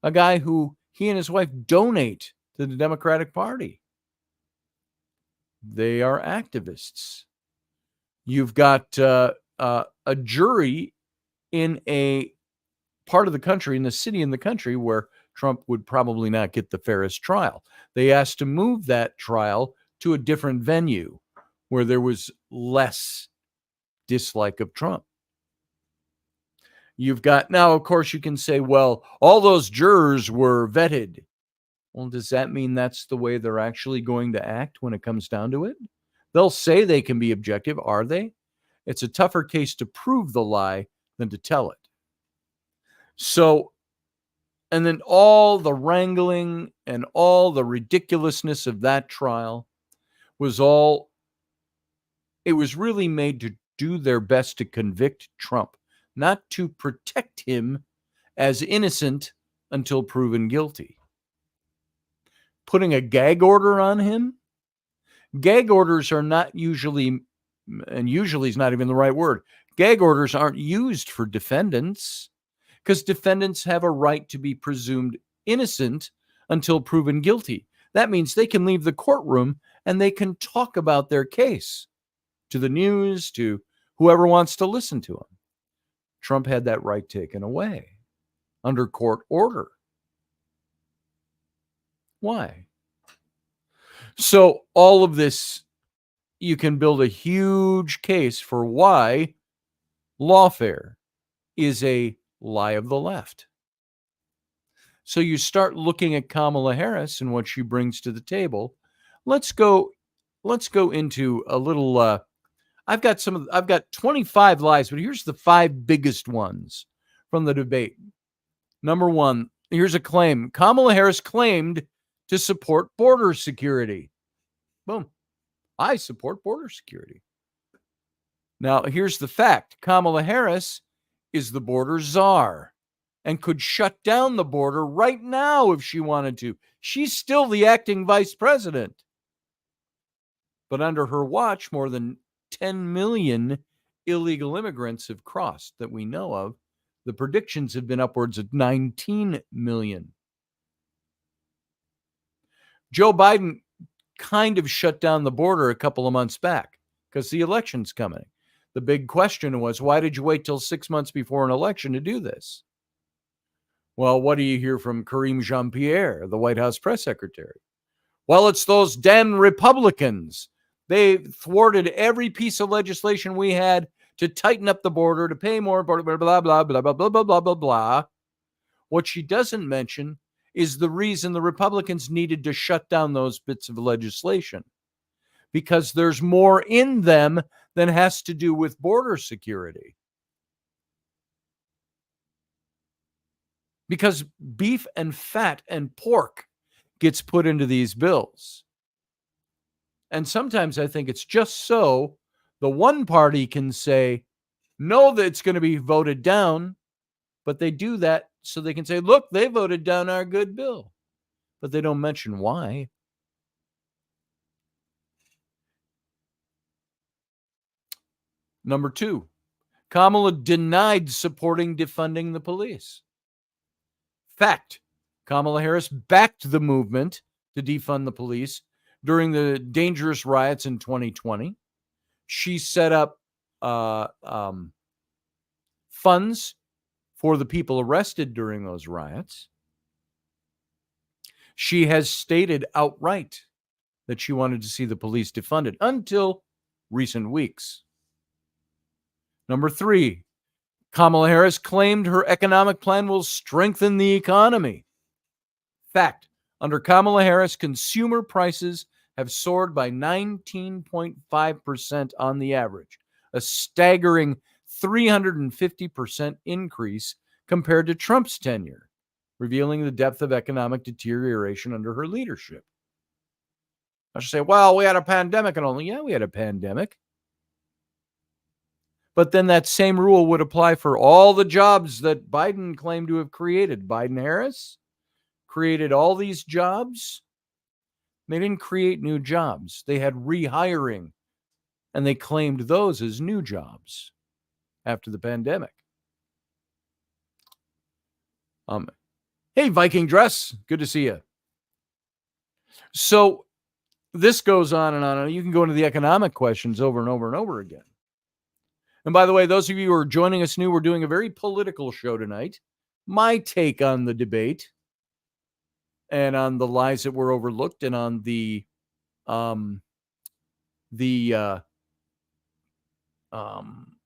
a guy who he and his wife donate to the Democratic Party. They are activists. You've got a jury in a part of the country, in the city in the country, where Trump would probably not get the fairest trial. They asked to move that trial to a different venue where there was less dislike of Trump. You've got, now, of course, you can say, well, all those jurors were vetted. Well, does that mean that's the way they're actually going to act when it comes down to it? They'll say they can be objective. Are they? It's a tougher case to prove the lie than to tell it. So, and then all the wrangling and all the ridiculousness of that trial was all, it was really made to do their best to convict Trump, not to protect him as innocent until proven guilty. Putting a gag order on him, gag orders are not usually, and usually is not even the right word, gag orders aren't used for defendants, because defendants have a right to be presumed innocent until proven guilty. That means they can leave the courtroom and they can talk about their case to the news, to whoever wants to listen to them. Trump had that right taken away under court order. Why? So all of this, you can build a huge case for why lawfare is a lie of the left. So you start looking at Kamala Harris and what she brings to the table. Let's go into a little I've got 25 lies, but here's the 5 biggest ones from the debate. Number 1, here's a claim. Kamala Harris claimed to support border security. Boom. I support border security. Now, here's the fact. Kamala Harris is the border czar and could shut down the border right now if she wanted to. She's still the acting vice president. But under her watch, more than 10 million illegal immigrants have crossed that we know of. The predictions have been upwards of 19 million. Joe Biden kind of shut down the border a couple of months back because the election's coming. The big question was, why did you wait till 6 months before an election to do this? Well, what do you hear from Karine Jean-Pierre, the White House press secretary? Well, it's those damn Republicans. They thwarted every piece of legislation we had to tighten up the border, to pay more, blah, blah, blah, blah, blah, blah, blah, blah, blah, blah, blah. What she doesn't mention is the reason the Republicans needed to shut down those bits of legislation. Because there's more in them than has to do with border security. Because beef and fat and pork gets put into these bills. And sometimes I think it's just so the one party can say, no, that it's going to be voted down, but they do that so they can say, look, they voted down our good bill. But they don't mention why. Number 2, Kamala denied supporting defunding the police. Fact, Kamala Harris backed the movement to defund the police during the dangerous riots in 2020. She set up funds for the people arrested during those riots. She has stated outright that she wanted to see the police defunded until recent weeks. Number 3, Kamala Harris claimed her economic plan will strengthen the economy. Fact, under Kamala Harris, consumer prices have soared by 19.5% on the average, a staggering 350% increase compared to Trump's tenure, revealing the depth of economic deterioration under her leadership. I should say, well, we had a pandemic and only. Yeah, we had a pandemic. But then that same rule would apply for all the jobs that Biden claimed to have created. Biden-Harris created all these jobs. They didn't create new jobs. They had rehiring And they claimed those as new jobs after the pandemic. Hey, Viking Dress, good to see you. So this goes on and on. You can go into the economic questions over and over and over again. And by the way, those of you who are joining us new, we're doing a very political show tonight. My take on the debate and on the lies that were overlooked and on the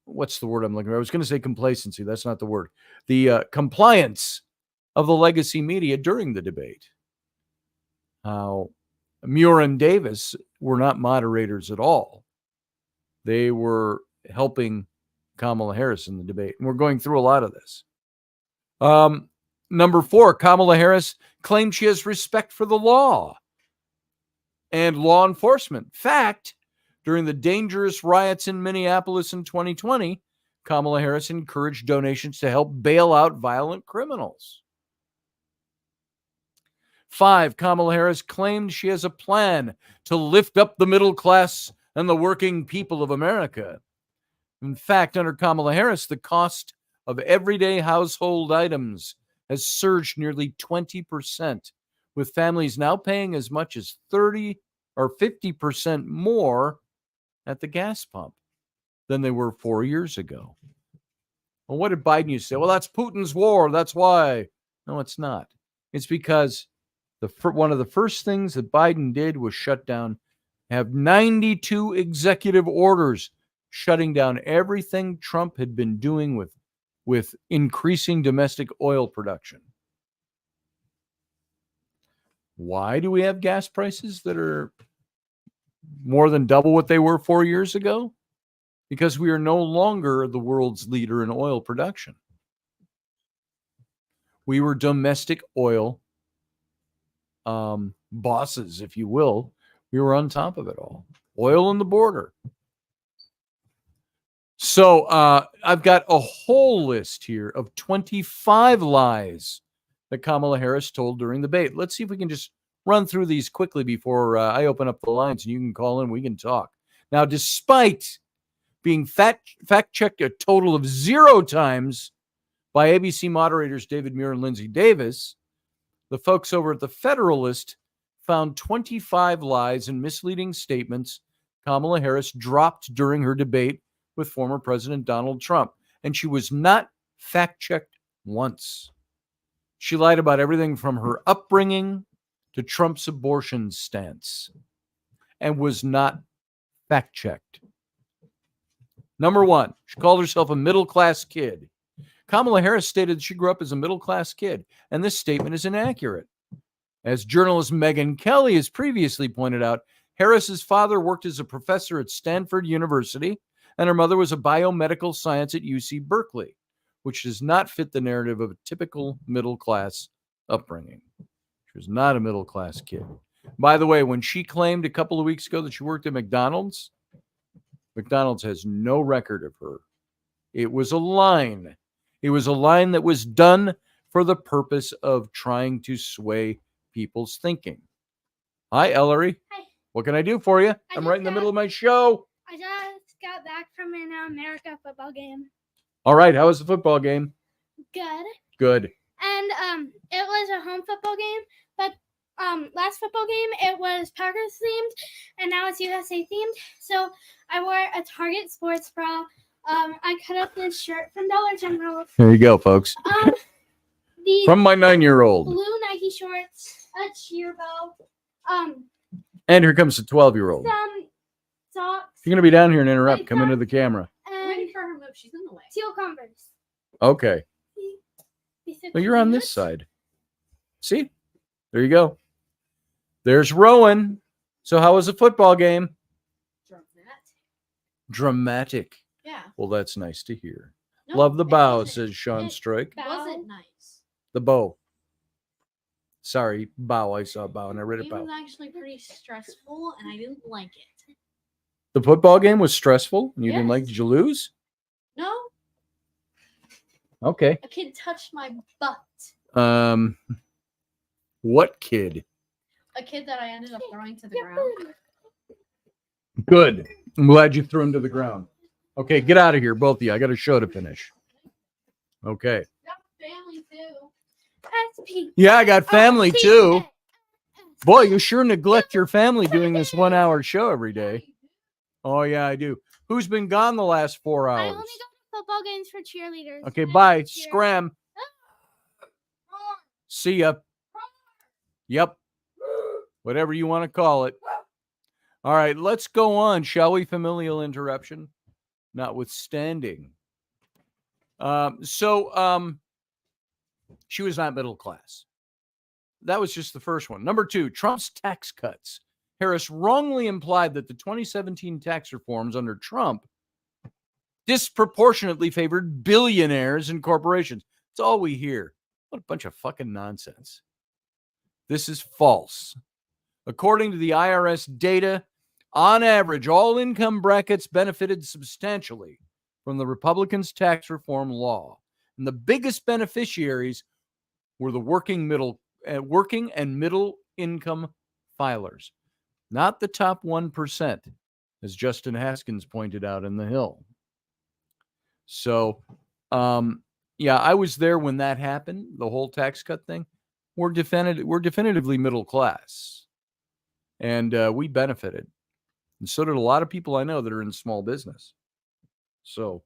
what's the word I'm looking for? I was going to say complacency. That's not the word. The compliance of the legacy media during the debate. How Muir and Davis were not moderators at all. They were helping Kamala Harris in the debate. And we're going through a lot of this. Number 4, Kamala Harris claimed she has respect for the law and law enforcement. Fact, during the dangerous riots in Minneapolis in 2020, Kamala Harris encouraged donations to help bail out violent criminals. 5, Kamala Harris claimed she has a plan to lift up the middle class and the working people of America. In fact, under Kamala Harris, the cost of everyday household items has surged nearly 20%, with families now paying as much as 30 or 50% more at the gas pump than they were 4 years ago. Well, what did Biden used to say? Well, that's Putin's war. That's why. No, it's not. It's because one of the first things that Biden did was have 92 executive orders shutting down everything Trump had been doing with increasing domestic oil production. Why do we have gas prices that are more than double what they were 4 years ago? Because we are no longer the world's leader in oil production. We were domestic oil bosses, if you will. We were on top of it all. Oil on the border. So I've got a whole list here of 25 lies that Kamala Harris told during the debate. Let's see if we can just run through these quickly before I open up the lines and you can call in. We can talk. Now, despite being fact-checked a total of 0 times by ABC moderators David Muir and Lindsay Davis, the folks over at the Federalist found 25 lies and misleading statements Kamala Harris dropped during her debate with former President Donald Trump. And she was not fact-checked once. She lied about everything from her upbringing to Trump's abortion stance and was not fact-checked. Number 1, she called herself a middle-class kid. Kamala Harris stated she grew up as a middle-class kid, and this statement is inaccurate. As journalist Megyn Kelly has previously pointed out, Harris's father worked as a professor at Stanford University, and her mother was a biomedical science at UC Berkeley, which does not fit the narrative of a typical middle-class upbringing. She was not a middle-class kid. By the way, when she claimed a couple of weeks ago that she worked at McDonald's has no record of her. It was a line. It was a line that was done for the purpose of trying to sway people's thinking. Hi, Ellery. Hi. What can I do for you? I'm right in the middle of my show. I just got back from an America football game. All right. How was the football game? Good. Good. And it was a home football game, but last football game it was Packers themed, and now it's USA themed. So I wore a Target sports bra. I cut up this shirt from Dollar General. There you go, folks. These From my 9-year-old. blue Nike shorts, a cheer bow. And here comes the 12-year-old. Some socks. If you're going to be down here and interrupt, come into the camera. And for her move. She's in the way. teal Converse. Okay. Well, you're on this side. See? There you go. There's Rowan. So how was the football game? Dramatic. Yeah. Well, that's nice to hear. No, Love the it bow, wasn't. says Sean It Stroik. wasn't nice. The bow. Sorry, bow. I saw bow and I read it It bow. was actually pretty stressful, and I didn't like it. The football game was stressful and you didn't Yes. like, did you lose? No, Okay. a kid touched my butt. What kid? A kid that I ended up throwing to the ground. Good. I'm glad you threw him to the ground. Okay, get out of here, both of you. I got a show to finish. Okay. Family too. SP. Yeah, I got family SP. too. Boy, you sure neglect your family doing this 1 hour show every day. Oh, yeah, I do. Who's been gone the last 4 I hours? only go to football games for cheerleaders. Okay, I bye. don't cheer. Scram. See ya. Yep. Whatever you want to call it. All right, let's go on, shall we? Familial interruption notwithstanding. She was not middle class. That was just the first one. Number 2, Trump's tax cuts. Harris wrongly implied that the 2017 tax reforms under Trump disproportionately favored billionaires and corporations. It's all we hear. What a bunch of fucking nonsense. This is false. According to the IRS data, on average, all income brackets benefited substantially from the Republicans' tax reform law. And the biggest beneficiaries were the working and middle income filers, not the top 1%, as Justin Haskins pointed out in The Hill. So, yeah, I was there when that happened, the whole tax cut thing. We're definitively middle class, and we benefited. And so did a lot of people I know that are in small business. So,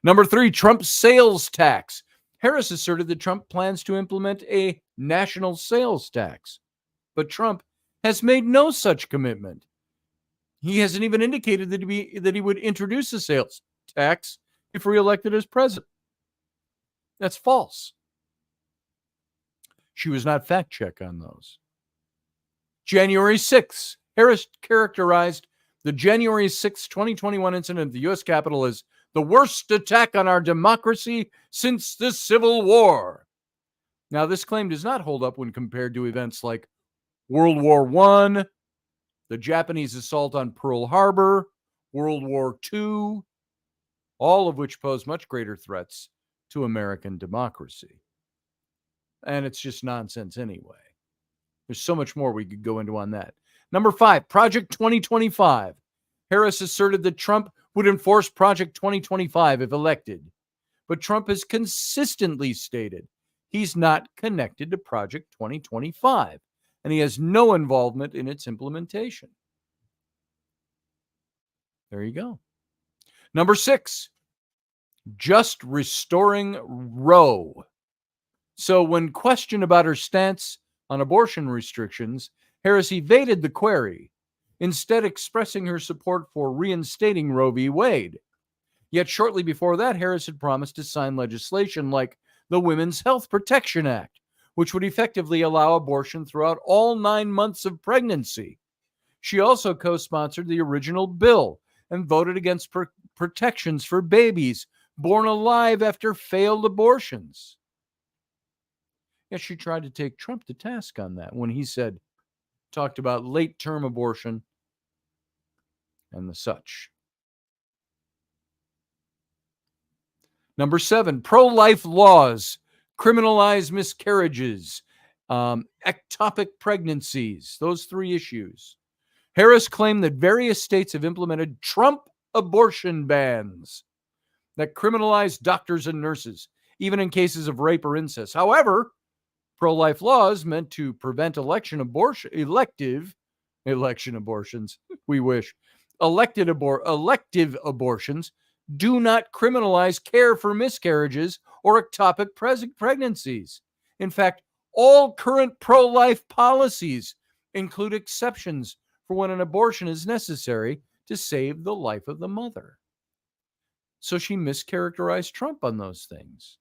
number 3, Trump's sales tax. Harris asserted that Trump plans to implement a national sales tax, but Trump has made no such commitment. He hasn't even indicated that he would introduce a sales tax if reelected as president. That's false. She was not fact-checked on those. January 6th, Harris characterized the January 6, 2021 incident at the U.S. Capitol as the worst attack on our democracy since the Civil War. Now, this claim does not hold up when compared to events like World War I, the Japanese assault on Pearl Harbor, World War II, all of which pose much greater threats to American democracy. And it's just nonsense anyway. There's so much more we could go into on that. Number 5, Project 2025. Harris asserted that Trump would enforce Project 2025 if elected. But Trump has consistently stated he's not connected to Project 2025, and he has no involvement in its implementation. There you go. Number 6, just restoring Roe. So when questioned about her stance on abortion restrictions, Harris evaded the query, instead expressing her support for reinstating Roe v. Wade. Yet shortly before that, Harris had promised to sign legislation like the Women's Health Protection Act, which would effectively allow abortion throughout all 9 months of pregnancy. She also co-sponsored the original bill and voted against protections for babies born alive after failed abortions. Yet she tried to take Trump to task on that when he talked about late-term abortion and the such. Number 7, pro-life laws criminalize miscarriages, ectopic pregnancies, those 3 issues. Harris claimed that various states have implemented Trump abortion bans that criminalize doctors and nurses, even in cases of rape or incest. However, pro-life laws meant to prevent elective election abortions, we wish, elective abortions do not criminalize care for miscarriages or ectopic pregnancies. In fact, all current pro-life policies include exceptions for when an abortion is necessary to save the life of the mother. So she mischaracterized Trump on those things.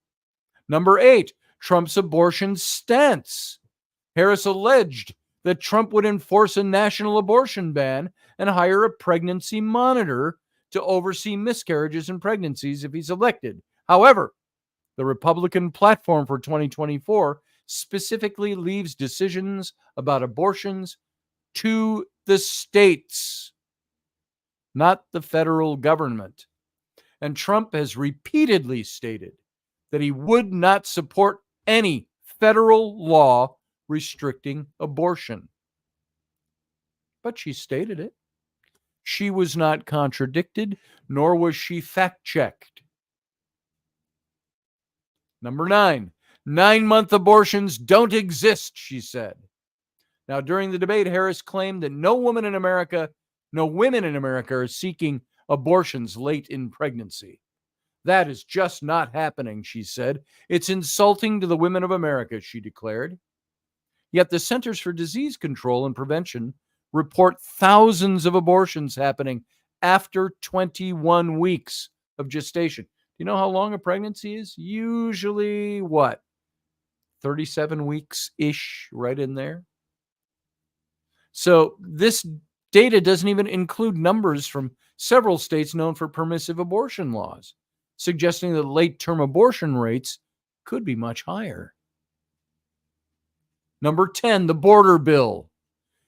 Number 8, Trump's abortion stance. Harris alleged that Trump would enforce a national abortion ban and hire a pregnancy monitor to oversee miscarriages and pregnancies if he's elected. However, the Republican platform for 2024 specifically leaves decisions about abortions to the states, not the federal government. And Trump has repeatedly stated that he would not support any federal law restricting abortion. But she stated it. she was not contradicted, nor was she fact-checked. Number 9, 9-month abortions don't exist, she said. Now, during the debate, Harris claimed that no women in America are seeking abortions late in pregnancy. That is just not happening, she said. It's insulting to the women of America, she declared. Yet the Centers for Disease Control and Prevention report thousands of abortions happening after 21 weeks of gestation. Do you know how long a pregnancy is? Usually, 37 weeks-ish, right in there. So this data doesn't even include numbers from several states known for permissive abortion laws, suggesting that late-term abortion rates could be much higher. Number 10, the border bill.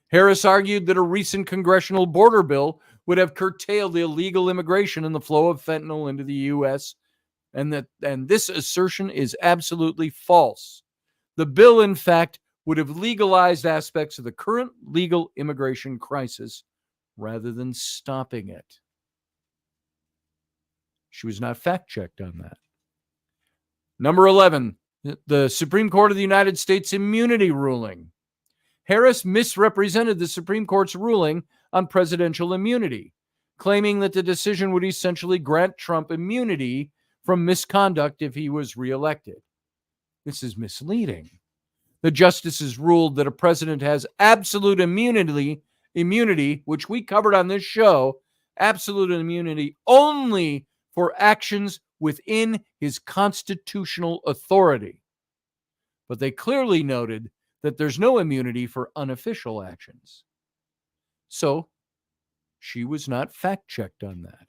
Harris argued that a recent congressional border bill would have curtailed illegal immigration and the flow of fentanyl into the U.S., and this assertion is absolutely false. The bill, in fact, would have legalized aspects of the current legal immigration crisis rather than stopping it. She was not fact-checked on that. Number 11, the Supreme Court of the United States immunity ruling. Harris misrepresented the Supreme Court's ruling on presidential immunity, claiming that the decision would essentially grant Trump immunity from misconduct if he was reelected. This is misleading. The justices ruled that a president has absolute immunity, which we covered on this show, absolute immunity only for actions within his constitutional authority. But they clearly noted that there's no immunity for unofficial actions. So she was not fact-checked on that.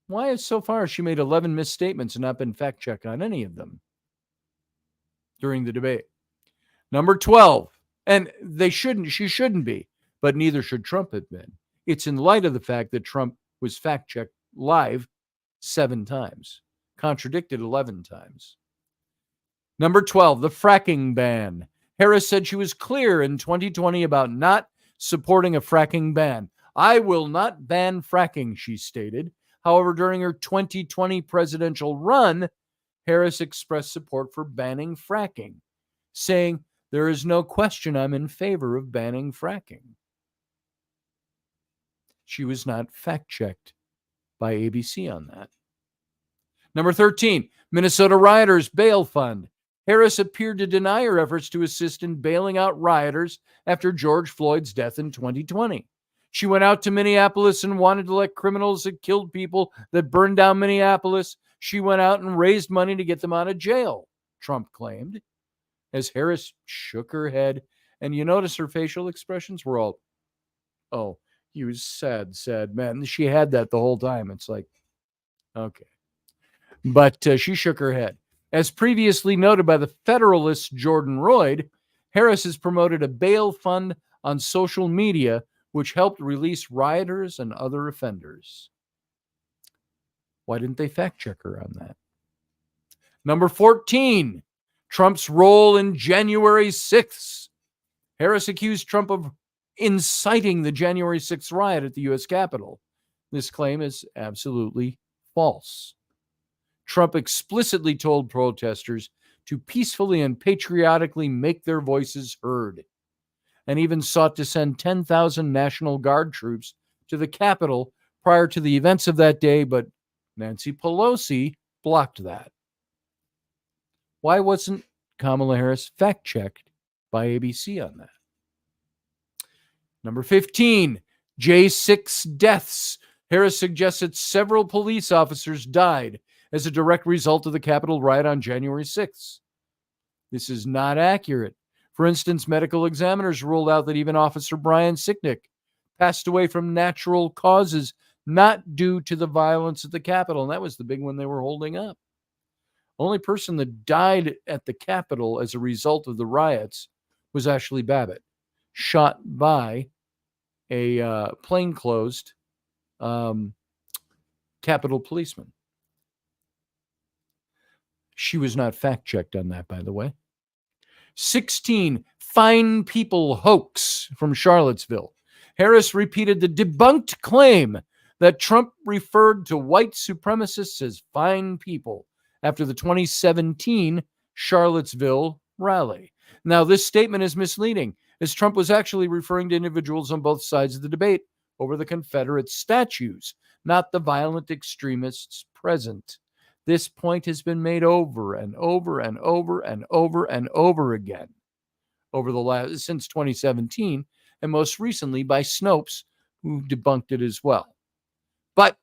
Why has so far she made 11 misstatements and not been fact-checked on any of them during the debate? Number 12, and she shouldn't be, but neither should Trump have been. It's in light of the fact that Trump was fact-checked live 7 times, contradicted 11 times. Number 12, the fracking ban. Harris said she was clear in 2020 about not supporting a fracking ban. I will not ban fracking, she stated. However, during her 2020 presidential run, Harris expressed support for banning fracking, saying, "There is no question I'm in favor of banning fracking." She was not fact-checked by ABC on that. Number 13, Minnesota rioters bail fund. Harris appeared to deny her efforts to assist in bailing out rioters after George Floyd's death in 2020. She went out to Minneapolis and wanted to let criminals that killed people, that burned down Minneapolis. She went out and raised money to get them out of jail, Trump claimed, as Harris shook her head. And you notice her facial expressions were all, "Oh, he was sad, man." She had that the whole time. It's like, okay. But she shook her head. As previously noted by the Federalist Jordan Royd, Harris has promoted a bail fund on social media which helped release rioters and other offenders. Why didn't they fact check her on that? Number 14, Trump's role in January 6th. Harris accused Trump of inciting the January 6th riot at the U.S. Capitol. This claim is absolutely false. Trump explicitly told protesters to peacefully and patriotically make their voices heard, and even sought to send 10,000 National Guard troops to the Capitol prior to the events of that day, but Nancy Pelosi blocked that. Why wasn't Kamala Harris fact-checked by ABC on that? Number 15, J6 deaths. Harris suggested several police officers died as a direct result of the Capitol riot on January 6th. This is not accurate. For instance, medical examiners ruled out that even Officer Brian Sicknick passed away from natural causes, not due to the violence at the Capitol. And that was the big one they were holding up. Only person that died at the Capitol as a result of the riots was Ashley Babbitt, shot by a plainclothes Capitol policeman. She was not fact-checked on that, by the way. 16, fine people hoax from Charlottesville. Harris repeated the debunked claim that Trump referred to white supremacists as fine people after the 2017 Charlottesville rally. Now, this statement is misleading, as Trump was actually referring to individuals on both sides of the debate over the Confederate statues, not the violent extremists present. This point has been made over and over and over and over and over again since 2017, and most recently by Snopes, who debunked it as well. But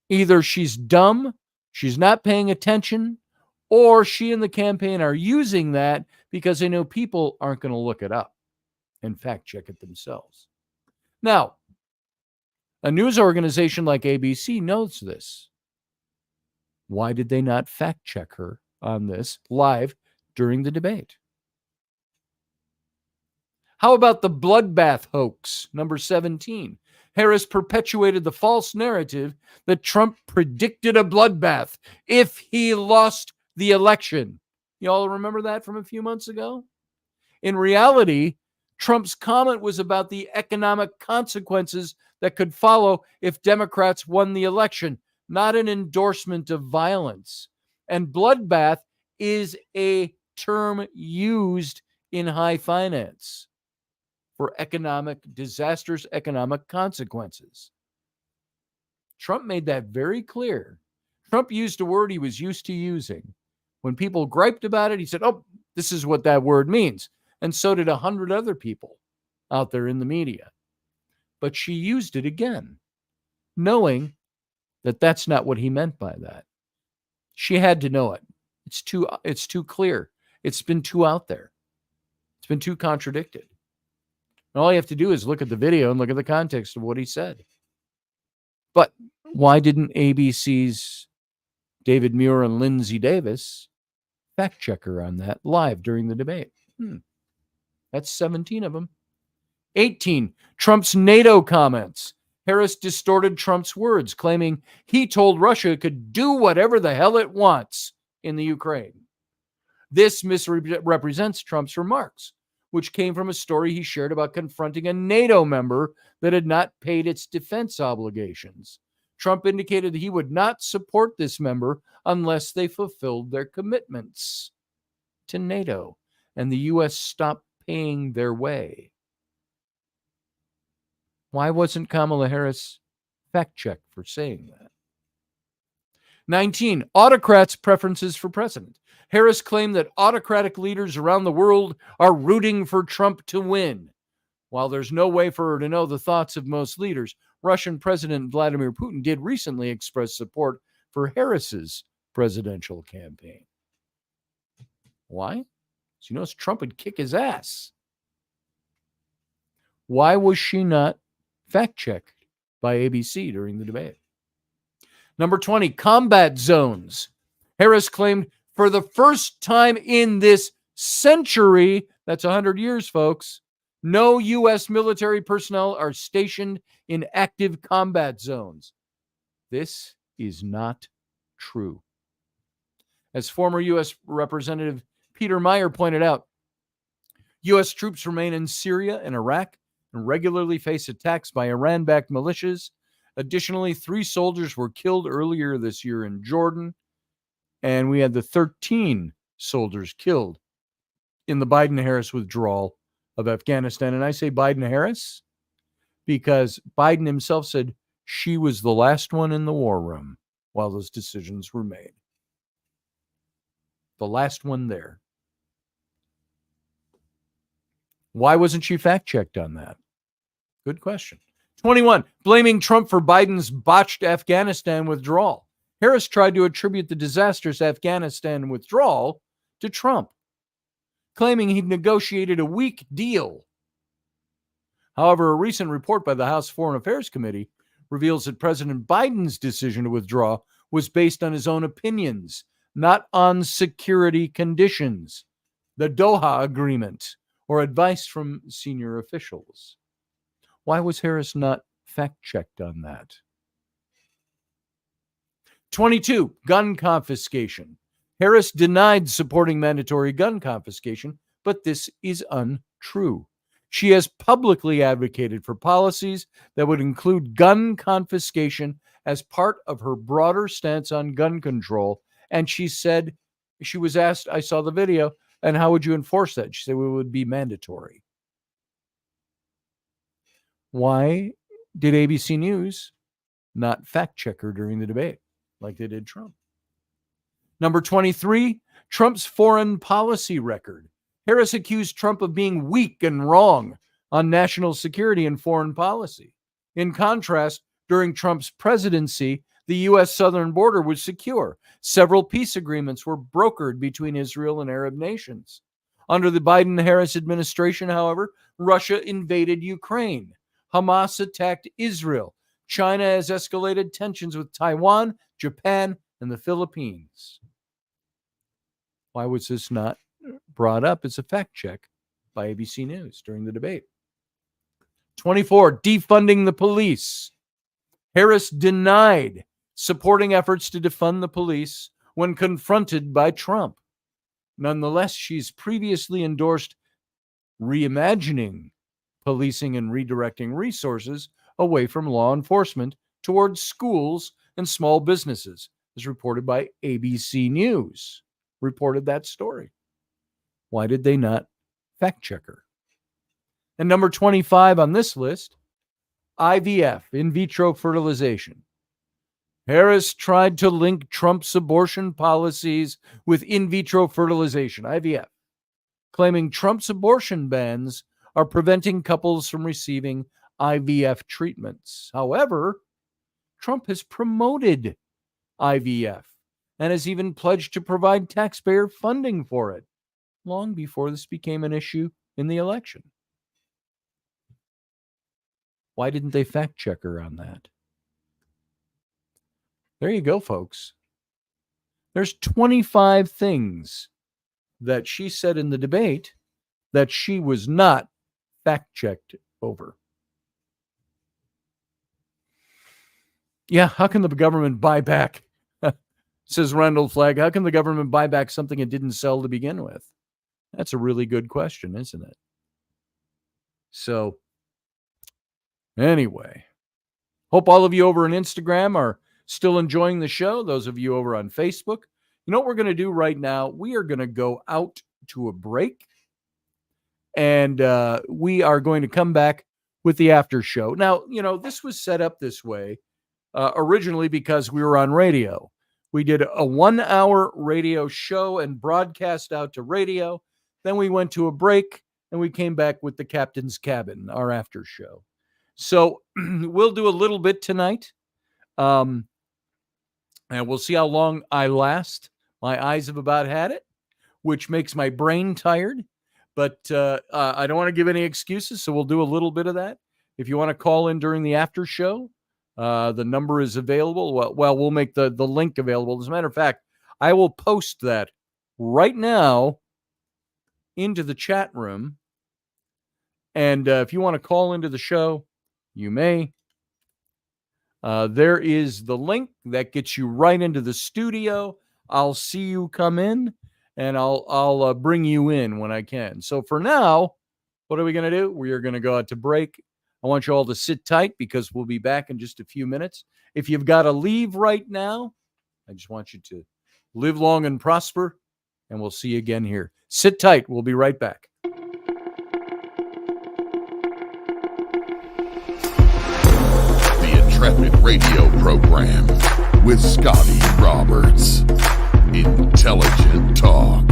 either she's dumb, she's not paying attention, or she and the campaign are using that because they know people aren't going to look it up and fact check it themselves. Now, a news organization like ABC knows this. Why did they not fact check her on this live during the debate? How about the bloodbath hoax, number 17? Harris perpetuated the false narrative that Trump predicted a bloodbath if he lost the election. You all remember that from a few months ago? In reality, Trump's comment was about the economic consequences that could follow if Democrats won the election, not an endorsement of violence. And bloodbath is a term used in high finance for disastrous economic consequences. Trump made that very clear. Trump used a word he was used to using. When people griped about it, he said, oh, this is what that word means. And so did 100 other people out there in the media. But she used it again, knowing that that's not what he meant by that. She had to know it. It's too clear. It's been too out there. It's been too contradicted. And all you have to do is look at the video and look at the context of what he said. But why didn't ABC's David Muir and Lindsay Davis fact check her on that live during the debate? That's 17 of them. 18, Trump's NATO comments. Harris distorted Trump's words, claiming he told Russia it could do whatever the hell it wants in the Ukraine. This misrepresents Trump's remarks, which came from a story he shared about confronting a NATO member that had not paid its defense obligations. Trump indicated that he would not support this member unless they fulfilled their commitments to NATO, and the U.S. stopped paying their way. Why wasn't Kamala Harris fact-checked for saying that? 19, autocrats' preferences for president. Harris claimed that autocratic leaders around the world are rooting for Trump to win. While there's no way for her to know the thoughts of most leaders, Russian President Vladimir Putin did recently express support for Harris's presidential campaign. Why? Because he knows Trump would kick his ass. Why was she not fact-checked by ABC during the debate? Number 20, combat zones. Harris claimed for the first time in this century, that's 100 years, folks, no U.S. military personnel are stationed in active combat zones. This is not true. As former U.S. Representative Peter Meyer pointed out, U.S. troops remain in Syria and Iraq and regularly face attacks by Iran-backed militias. Additionally, 3 soldiers were killed earlier this year in Jordan, and we had the 13 soldiers killed in the Biden-Harris withdrawal of Afghanistan. And I say Biden-Harris because Biden himself said she was the last one in the war room while those decisions were made. The last one there. Why wasn't she fact-checked on that? Good question. 21, blaming Trump for Biden's botched Afghanistan withdrawal. Harris tried to attribute the disastrous Afghanistan withdrawal to Trump, claiming he'd negotiated a weak deal. However, a recent report by the House Foreign Affairs Committee reveals that President Biden's decision to withdraw was based on his own opinions, not on security conditions, the Doha Agreement, or advice from senior officials. Why was Harris not fact-checked on that? 22, gun confiscation. Harris denied supporting mandatory gun confiscation, but this is untrue. She has publicly advocated for policies that would include gun confiscation as part of her broader stance on gun control. And she said, she was asked, I saw the video, and how would you enforce that? She said, it would be mandatory. Why did ABC News not fact check her during the debate like they did Trump? Number 23, Trump's foreign policy record. Harris accused Trump of being weak and wrong on national security and foreign policy. In contrast, during Trump's presidency, the U.S. southern border was secure. Several peace agreements were brokered between Israel and Arab nations. Under the Biden-Harris administration, however, Russia invaded Ukraine. Hamas attacked Israel. China has escalated tensions with Taiwan, Japan, and the Philippines. Why was this not brought up as a fact check by ABC News during the debate? 24, defunding the police. Harris denied supporting efforts to defund the police when confronted by Trump. Nonetheless, she's previously endorsed reimagining policing and redirecting resources away from law enforcement towards schools and small businesses, as reported by ABC News. Reported that story. Why did they not fact check her? And number 25 on this list, IVF, in vitro fertilization. Harris tried to link Trump's abortion policies with in vitro fertilization, IVF, claiming Trump's abortion bans are preventing couples from receiving IVF treatments. However, Trump has promoted IVF and has even pledged to provide taxpayer funding for it long before this became an issue in the election. Why didn't they fact check her on that? There you go, folks. There's 25 things that she said in the debate that she was not fact checked over. Yeah, how can the government buy back? Says Randall Flagg, how can the government buy back something it didn't sell to begin with? That's a really good question, isn't it? So, anyway, hope all of you over on Instagram are still enjoying the show. Those of you over on Facebook, you know what we're going to do right now? We are going to go out to a break, and we are going to come back with the after show. Now, you know, this was set up this way originally because we were on radio. We did a 1-hour radio show and broadcast out to radio. Then we went to a break, and we came back with the Captain's Cabin, our after show. So we'll do a little bit tonight, and we'll see how long I last. My eyes have about had it, which makes my brain tired. But I don't want to give any excuses, so we'll do a little bit of that. If you want to call in during the after show, the number is available. Well, we'll make the link available. As a matter of fact, I will post that right now into the chat room. And if you want to call into the show, you may. There is the link that gets you right into the studio. I'll see you come in, and I'll bring you in when I can. So for now, what are we going to do? We are going to go out to break. I want you all to sit tight because we'll be back in just a few minutes. If you've got to leave right now, I just want you to live long and prosper, and we'll see you again here. Sit tight. We'll be right back. The Intrepid radio program with Scotty Roberts. Intelligent talk.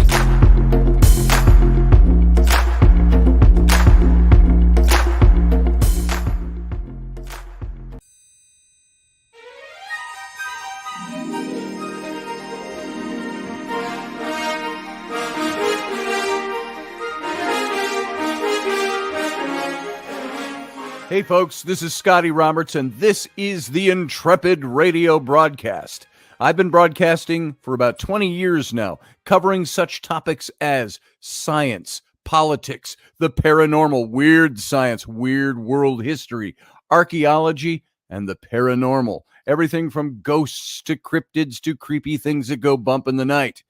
Hey folks, this is Scotty Roberts, and this is the Intrepid radio broadcast. I've been broadcasting for about 20 years now, covering such topics as science, politics, the paranormal, weird science, weird world history, archaeology, and the paranormal. Everything from ghosts to cryptids to creepy things that go bump in the night.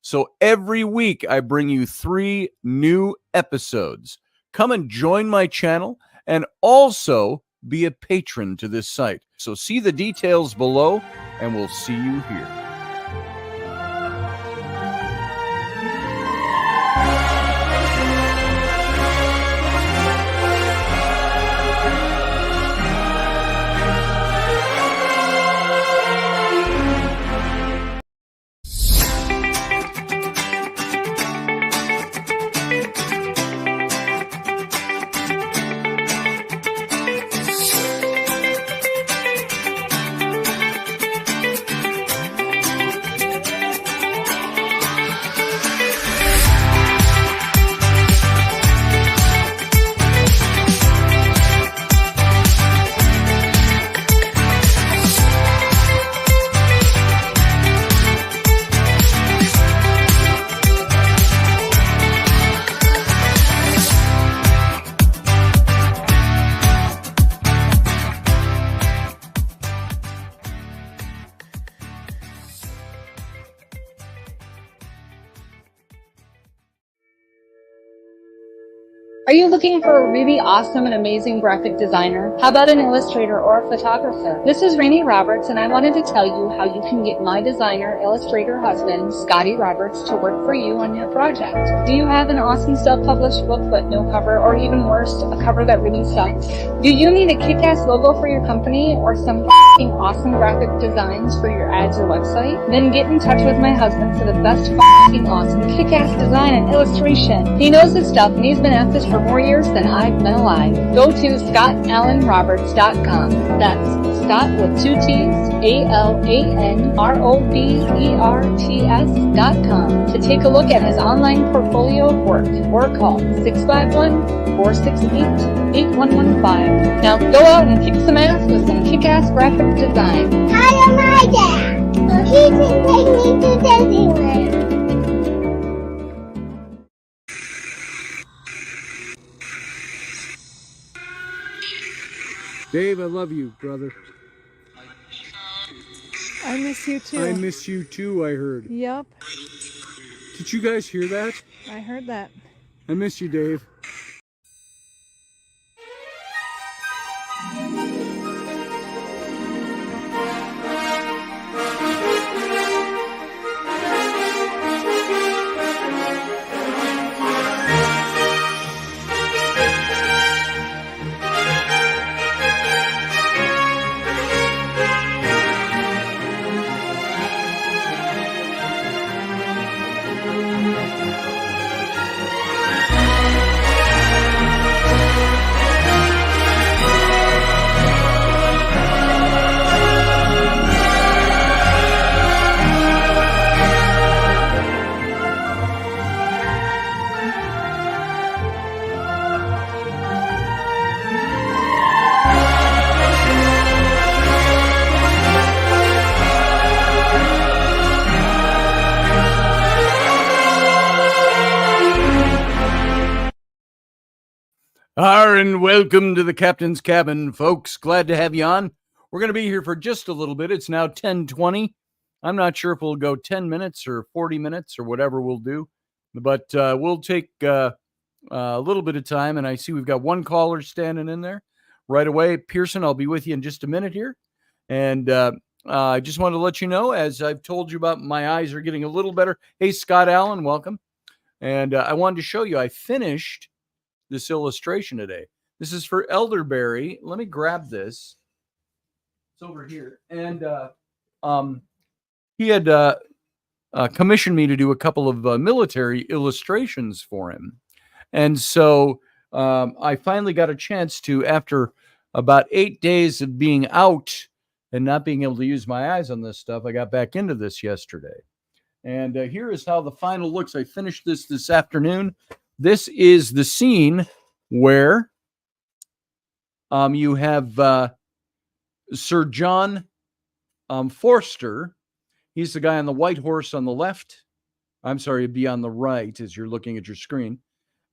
So every week I bring you 3 new episodes come and join my channel and also be a patron to this site. So see the details below, and we'll see you here. Are you looking for a really awesome and amazing graphic designer? How about an illustrator or a photographer? This is Rainey Roberts, and I wanted to tell you how you can get my designer, illustrator husband, Scotty Roberts, to work for you on your project. Do you have an awesome self-published book but no cover, or even worse, a cover that really sucks? Do you need a kick-ass logo for your company or some f***ing awesome graphic designs for your ads or website? Then get in touch with my husband for the best f***ing awesome kick-ass design and illustration. He knows his stuff, and he's been at this for more years than I've been alive. Go to ScottAllenRoberts.com. That's Scott with 2 T's, ALANROBERTS.com to take a look at his online portfolio of work, or call 651-468-8115. Now go out and kick some ass with some kick-ass graphic design. Hi, I'm my dad. So he can take me to Disneyland. Dave, I love you, brother. I miss you too. I miss you too, I heard. Yep, Did you guys hear that? I heard that. I miss you, Dave. And welcome to the Captain's Cabin, folks. Glad to have you on. We're going to be here for just a little bit. It's now 10:20. I'm not sure if we'll go 10 minutes or 40 minutes or whatever we'll do, but we'll take a little bit of time. And I see we've got one caller standing in there right away. Pearson, I'll be with you in just a minute here. And I just wanted to let you know, as I've told you about, my eyes are getting a little better. Hey, Scott Allen, welcome. And I wanted to show you, I finished this illustration today. This is for Elderberry. Let me grab this. It's over here. And he had commissioned me to do a couple of military illustrations for him. And so I finally got a chance to, after about 8 days of being out and not being able to use my eyes on this stuff, I got back into this yesterday. And here is how the final looks. I finished this afternoon. This is the scene where you have Sir John Forster. He's the guy on the white horse on the left. I'm sorry, it'd be on the right as you're looking at your screen.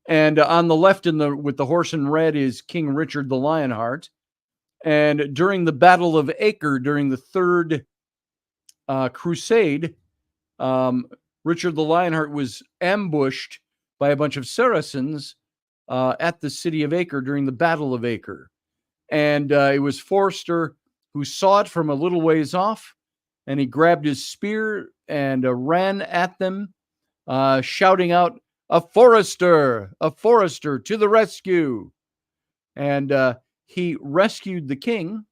And on the left with the horse in red is King Richard the Lionheart. And during the Battle of Acre, during the Third Crusade, Richard the Lionheart was ambushed by a bunch of Saracens at the city of Acre during the Battle of Acre. And it was Forrester who saw it from a little ways off, and he grabbed his spear and ran at them, shouting out, a Forrester to the rescue. And he rescued the king,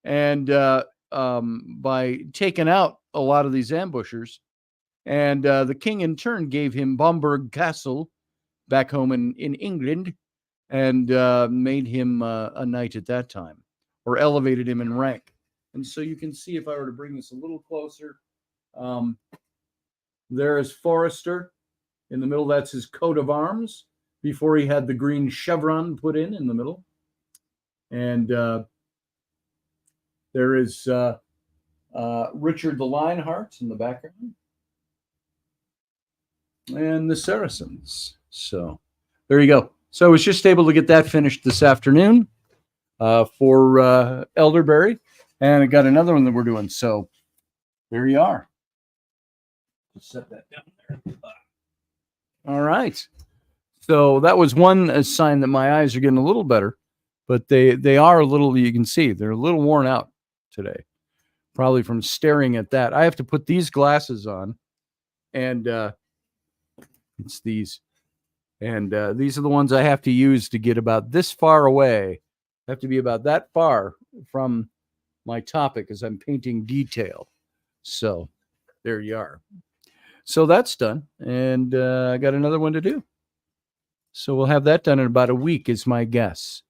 and by taking out a lot of these ambushers. And the king, in turn, gave him Bomberg Castle back home in England, and made him a knight at that time, or elevated him in rank. And so you can see, if I were to bring this a little closer, there is Forrester. In the middle, that's his coat of arms before he had the green chevron put in the middle. And there is Richard the Lionheart in the background. And the Saracens. So there you go. So I was just able to get that finished this afternoon for Elderberry. And I got another one that we're doing. So there you are. Just set that down there. All right. So that was one sign that my eyes are getting a little better, but they are a little, you can see, they're a little worn out today, probably from staring at that. I have to put these glasses on, and it's these. And these are the ones I have to use to get about this far away. I have to be about that far from my topic as I'm painting detail. So there you are. So that's done, and I got another one to do. So we'll have that done in about a week, is my guess.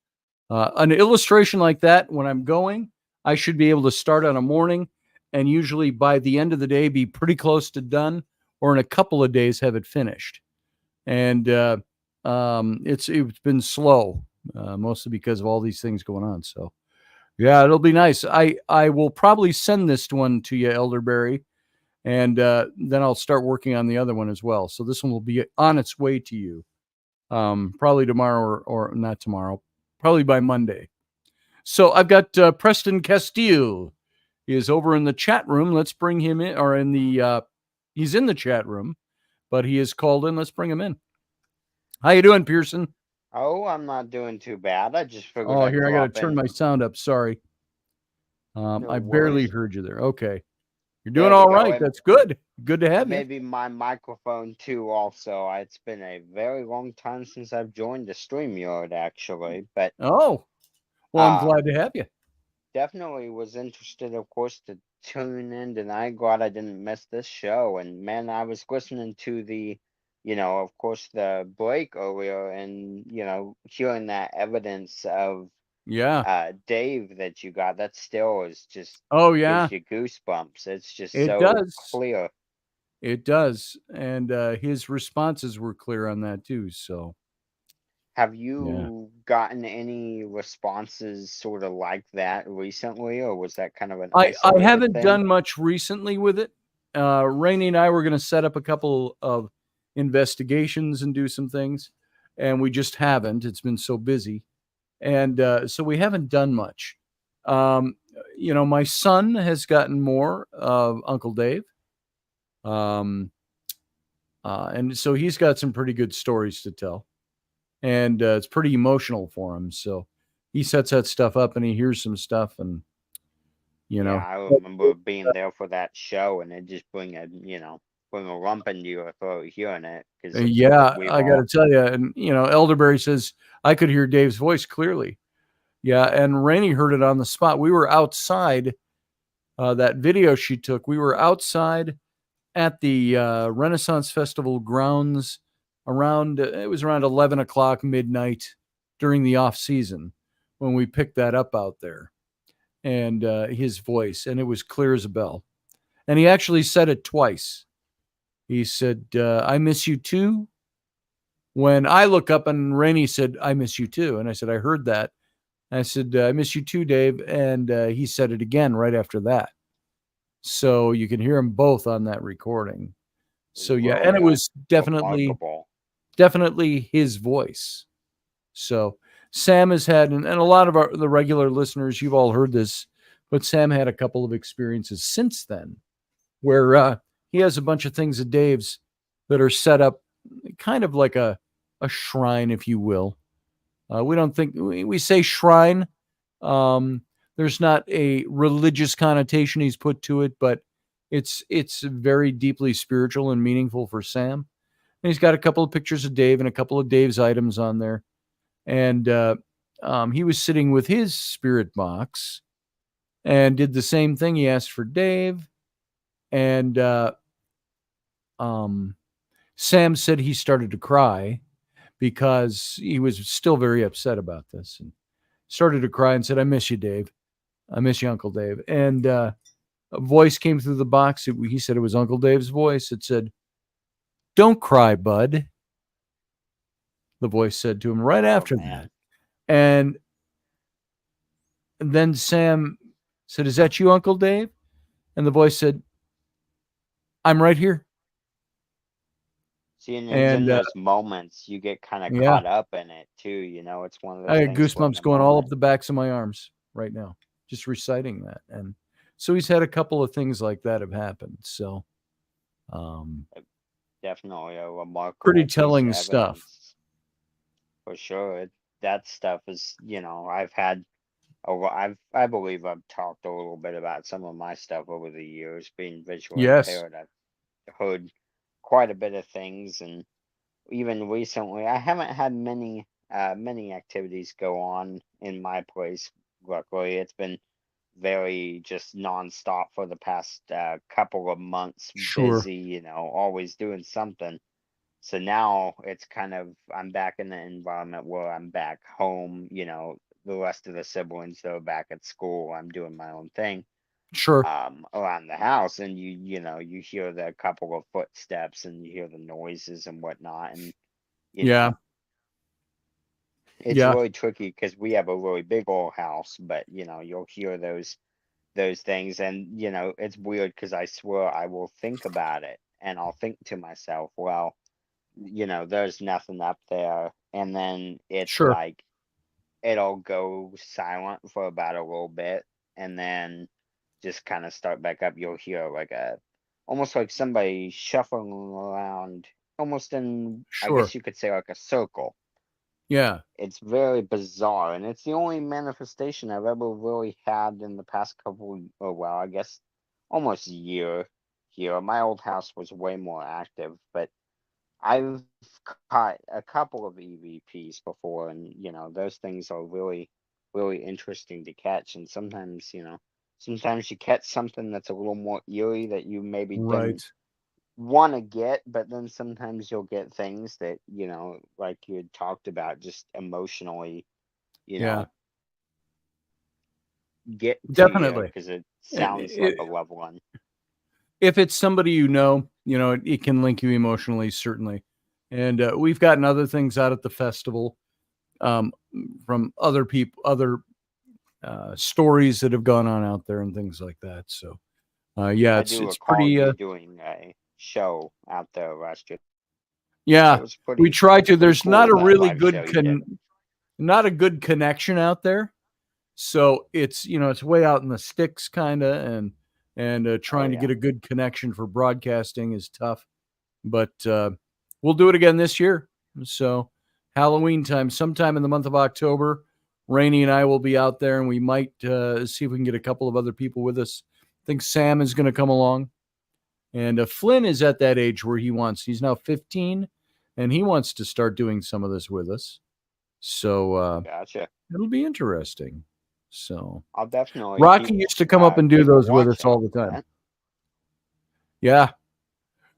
An illustration like that, when I'm going, I should be able to start on a morning, and usually by the end of the day be pretty close to done, or in a couple of days have it finished. And it's been slow, mostly because of all these things going on. So yeah, it'll be nice. I will probably send this one to you, Elderberry. And then I'll start working on the other one as well. So this one will be on its way to you, probably tomorrow, or not tomorrow, probably by Monday. So I've got Preston Castile. He is over in the chat room. Let's bring him in, or he's in the chat room, but he is called in. Let's bring him in. How you doing, Pearson? Oh, I'm not doing too bad. I just figured. Oh, here, I got to turn my sound up. Sorry. No I barely worries. heard you there. Okay. You're doing all right. That's good. Good to have you. Maybe my microphone too. Also, it's been a very long time since I've joined the StreamYard, actually. But well, I'm glad to have you. Definitely was interested, of course, to tune in tonight. Glad I didn't miss this show. And man, I was listening to the, of course, the break earlier, and hearing that evidence of Dave that you got, that still is just gives you goosebumps. It's just clear. It does. And his responses were clear on that too. So have you gotten any responses sort of like that recently, or was that kind of an isolated I haven't thing? done much recently with it. Rainey and I were going to set up a couple of investigations and do some things, and we just haven't. It's been so busy. And so we haven't done much. My son has gotten more of Uncle Dave. And so he's got some pretty good stories to tell. And it's pretty emotional for him. So he sets that stuff up, and he hears some stuff. And, Yeah, I remember being there for that show, and it just bring a lump into your throat hearing it. I got to tell you. And, Elderberry says, I could hear Dave's voice clearly. Yeah, and Rainey heard it on the spot. We were outside that video she took. We were outside at the Renaissance Festival grounds around 11 o'clock midnight during the off season when we picked that up out there, and his voice, and it was clear as a bell. And he actually said it twice. He said, I miss you too. When I look up, and Rainey said, I miss you too. And I said, I heard that. I said, I miss you too, Dave. And he said it again right after that. So you can hear them both on that recording. So yeah, and it was definitely his voice. So Sam has had, and a lot of the regular listeners, you've all heard this, but Sam had a couple of experiences since then where he has a bunch of things of Dave's that are set up kind of like a shrine, if you will. We don't think we say shrine. There's not a religious connotation he's put to it, but it's very deeply spiritual and meaningful for Sam. And he's got a couple of pictures of Dave and a couple of Dave's items on there. And he was sitting with his spirit box and did the same thing. He asked for Dave, and Sam said he started to cry because he was still very upset about this, and started to cry and said, "I miss you, Dave. I miss you, Uncle Dave." And a voice came through the box. He said it was Uncle Dave's voice. It said, "Don't cry, bud." The voice said to him right after that. And then Sam said, "Is that you, Uncle Dave?" And the voice said, "I'm right here." See, and it's in And those moments you get kind of yeah, caught up in it too. It's one of I those got things where in goosebumps the going all up moment, the backs of my arms right now, just reciting that. And so he's had a couple of things like that have happened. So definitely a pretty remarkable piece of telling stuff. evidence for sure. That stuff is, I've had I believe I've talked a little bit about some of my stuff over the years. Being visually Yes, impaired, I've heard quite a bit of things, and even recently, I haven't had many activities go on in my place. Luckily, it's been very just nonstop for the past couple of months, sure, busy, always doing something. So now it's kind of, I'm back in the environment where I'm back home, the rest of the siblings, they're back at school. I'm doing my own thing sure. around the house, and you hear the couple of footsteps and you hear the noises and whatnot, and you Yeah, know it's yeah, really tricky because we have a really big old house, but you'll hear those things, and it's weird because I swear I will think about it, and I'll think to myself, well, there's nothing up there, and then it's sure, like it'll go silent for about a little bit, and then just kind of start back up. You'll hear like almost like somebody shuffling around, almost in, I sure. guess you could say, like a circle. Yeah, It's very bizarre, and it's the only manifestation I've ever really had in the past well, I guess almost a year here. My old house was way more active, but I've caught a couple of EVPs before, and those things are really, really interesting to catch. And sometimes you catch something that's a little more eerie that you maybe right. didn't want to get, but then sometimes you'll get things that like you had talked about, just emotionally, you Yeah, know, get to you definitely. because it And sounds like a loved one. if it's somebody it can link you emotionally, certainly. And we've gotten other things out at the festival um, from other people, other stories that have gone on out there and things like that. So, yeah, I it's do it's recall pretty. you doing a show out there last year. That Yeah, was we try to. pretty There's not cool, a that really live show good you did. not a good connection out there. So it's way out in the sticks, kind of, and Oh trying to yeah. get a good connection for broadcasting is tough. But we'll do it again this year. So Halloween time, sometime in the month of October, Rainey and I will be out there, and we might see if we can get a couple of other people with us. I think Sam is going to come along, and Flynn is at that age where he's now 15, and he wants to start doing some of this with us. So Gotcha. it'll be interesting. So I'll definitely Rocky used to come up and do keep a those with watch us all out the for time. that. Yeah.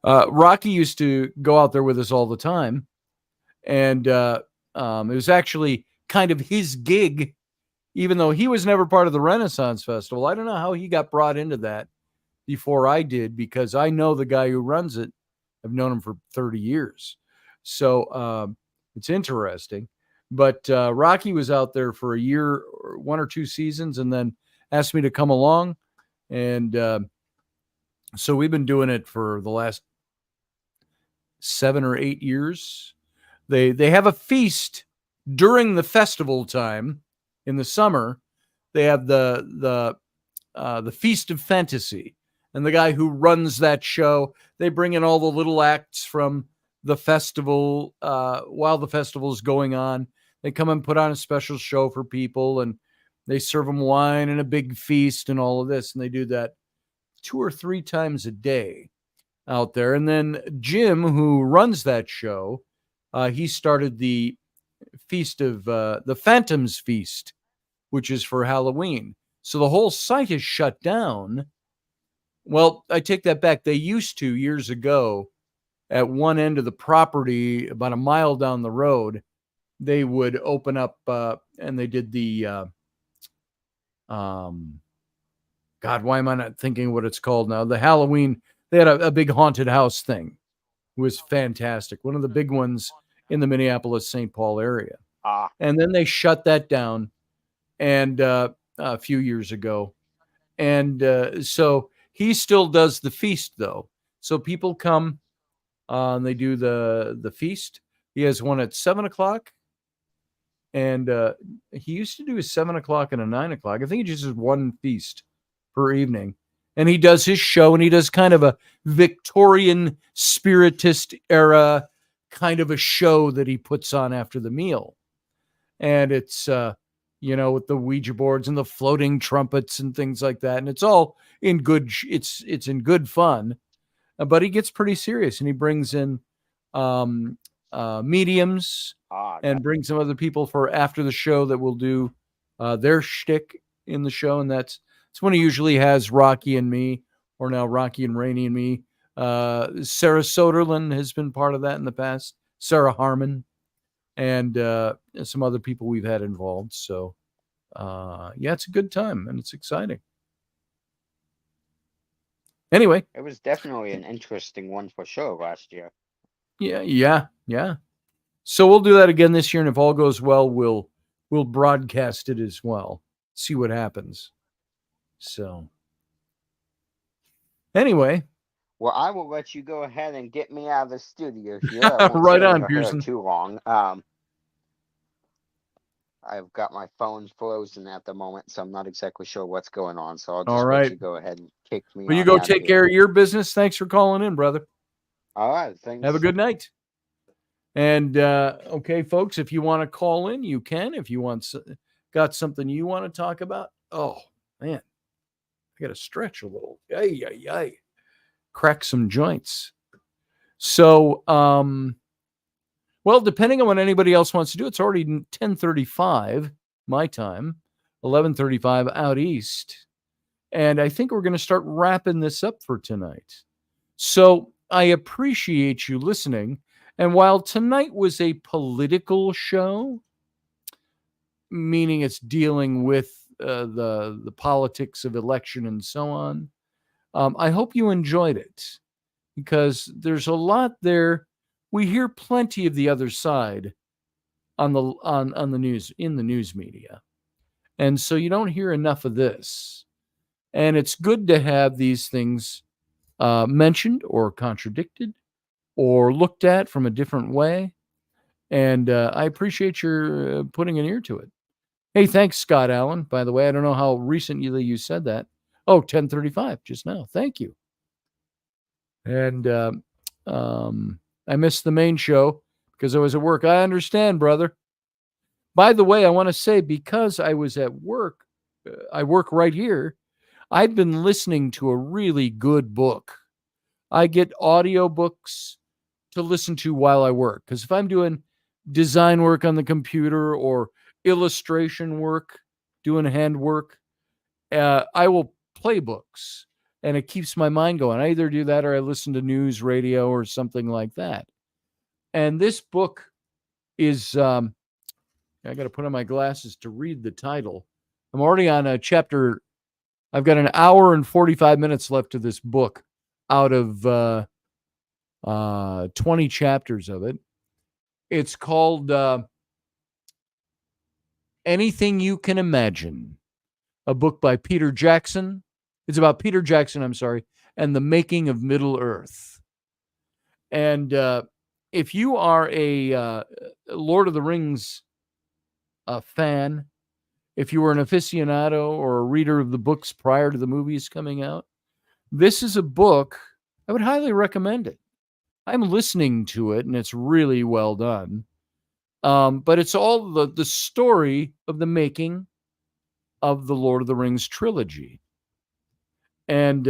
Rocky used to go out there with us all the time. And it was actually kind of his gig, even though he was never part of the Renaissance Festival. I don't know how he got brought into that before I did, because I know the guy who runs it. I've known him for 30 years. So it's interesting. But Rocky was out there for a year, or 1 or 2 seasons, and then asked me to come along. And so we've been doing it for the last 7 or 8 years. They have a feast during the festival time in the summer. They have the Feast of Fantasy, and the guy who runs that show, they bring in all the little acts from the festival, while the festival is going on. They come and put on a special show for people, and they serve them wine and a big feast and all of this. And they do that 2 or 3 times a day out there. And then Jim, who runs that show, he started the feast of the Phantoms Feast, which is for Halloween. So the whole site is shut down. Well, I take that back. They used to, years ago, at one end of the property, about a mile down the road, they would open up and they did the God, why am I not thinking what it's called now? The Halloween, they had a big haunted house thing. It was fantastic. One of the big ones in the Minneapolis, St. Paul area. And then they shut that down and a few years ago. And so he still does the feast, though. So people come and they do the feast. He has one at 7 o'clock. And he used to do a 7 o'clock and a 9 o'clock. I think he just does one feast per evening. And he does his show, and he does kind of a Victorian spiritist era kind of a show that he puts on after the meal. And it's, with the Ouija boards and the floating trumpets and things like that. And it's all in good, it's in good fun. But he gets pretty serious, and he brings in mediums and brings some other people for after the show that will do their shtick in the show. And that's when he usually has Rocky and me, or now Rocky and Rainey and me. Sarah Soderlin has been part of that in the past. Sarah Harmon and some other people we've had involved. So, it's a good time and it's exciting. Anyway. It was definitely an interesting one for sure last year. Yeah. So we'll do that again this year. And if all goes well, we'll broadcast it as well. See what happens. So anyway. Well, I will let you go ahead and get me out of the studio here. I won't Right stay on, over here Pearson. too long. I've got my phone frozen at the moment, so I'm not exactly sure what's going on. So I'll just let you go ahead and kick me. Well, you go take care of your business. Thanks for calling in, brother. All right. Thanks. Have a good night. And okay, folks, if you want to call in, you can. If you got something you want to talk about, oh man, I got to stretch a little. Yay. Crack some joints. So, well, depending on what anybody else wants to do, it's already 10:35 my time, 11:35 out east. And I think we're going to start wrapping this up for tonight. So I appreciate you listening. And while tonight was a political show, meaning it's dealing with the politics of election and so on, I hope you enjoyed it, because there's a lot there. We hear plenty of the other side on the news, in the news media. And so you don't hear enough of this. And it's good to have these things mentioned or contradicted or looked at from a different way. And I appreciate your putting an ear to it. Hey, thanks, Scott Allen. By the way, I don't know how recently you said that. Oh, 10:35 just now. Thank you. And I missed the main show because I was at work. I understand, brother. By the way, I want to say, because I was at work, I work right here, I've been listening to a really good book. I get audio books to listen to while I work, because if I'm doing design work on the computer or illustration work, doing handwork, I will play books, and it keeps my mind going. I either do that or I listen to news radio or something like that. And this book is, I got to put on my glasses to read the title. I'm already on a chapter. I've got an hour and 45 minutes left of this book out of 20 chapters of it. It's called Anything You Can Imagine, a book by Peter Jackson. It's about Peter Jackson, and the making of Middle Earth. And if you are a Lord of the Rings fan, if you were an aficionado or a reader of the books prior to the movies coming out, this is a book I would highly recommend it. I'm listening to it, and it's really well done. But it's all the story of the making of the Lord of the Rings trilogy. And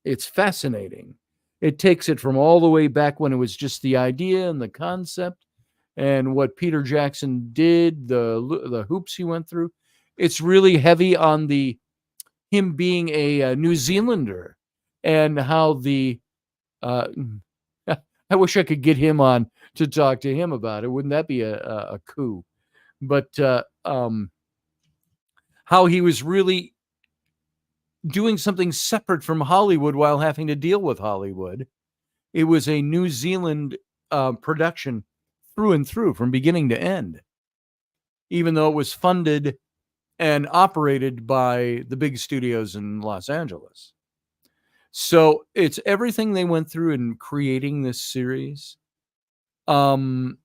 it's fascinating. It takes it from all the way back when it was just the idea and the concept and what Peter Jackson did, the hoops he went through. It's really heavy on the him being a New Zealander and how the I wish I could get him on to talk to him about it. Wouldn't that be a coup? But how he was really doing something separate from Hollywood while having to deal with Hollywood. It was a New Zealand production through and through from beginning to end, even though it was funded and operated by the big studios in Los Angeles. So it's everything they went through in creating this series. And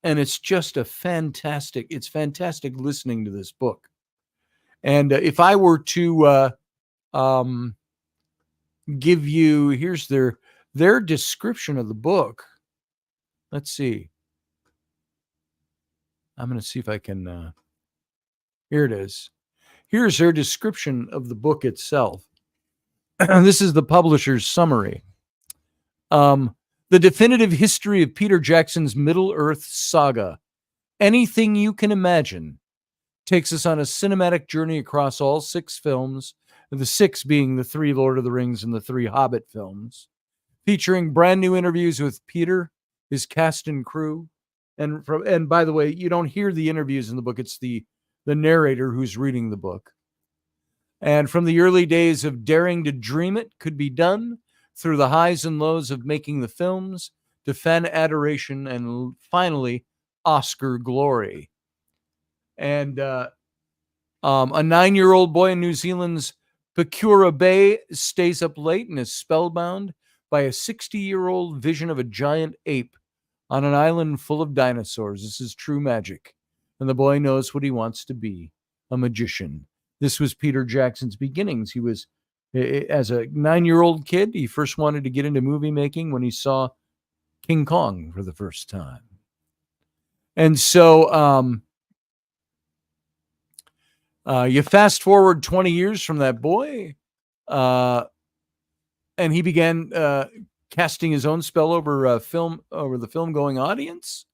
it's just it's fantastic listening to this book. And if I were to give you, here's their description of the book. Let's see. I'm going to see if I can, here it is. Here's their description of the book itself. This is the publisher's summary. The definitive history of Peter Jackson's Middle-earth saga, anything you can imagine, takes us on a cinematic journey across all 6 films, the 6 being the 3 Lord of the Rings and the 3 Hobbit films, featuring brand new interviews with Peter, his cast and crew. And by the way, you don't hear the interviews in the book. It's the narrator who's reading the book. And from the early days of daring to dream it could be done, through the highs and lows of making the films, to fan adoration, and finally, Oscar glory. And a 9-year-old boy in New Zealand's Pecura Bay stays up late and is spellbound by a 60-year-old vision of a giant ape on an island full of dinosaurs. This is true magic. And the boy knows what he wants to be, a magician. This was Peter Jackson's beginnings. He was, as a 9-year-old kid, he first wanted to get into movie making when he saw King Kong for the first time. And so you fast forward 20 years from that boy, and he began casting his own spell over the film-going audience.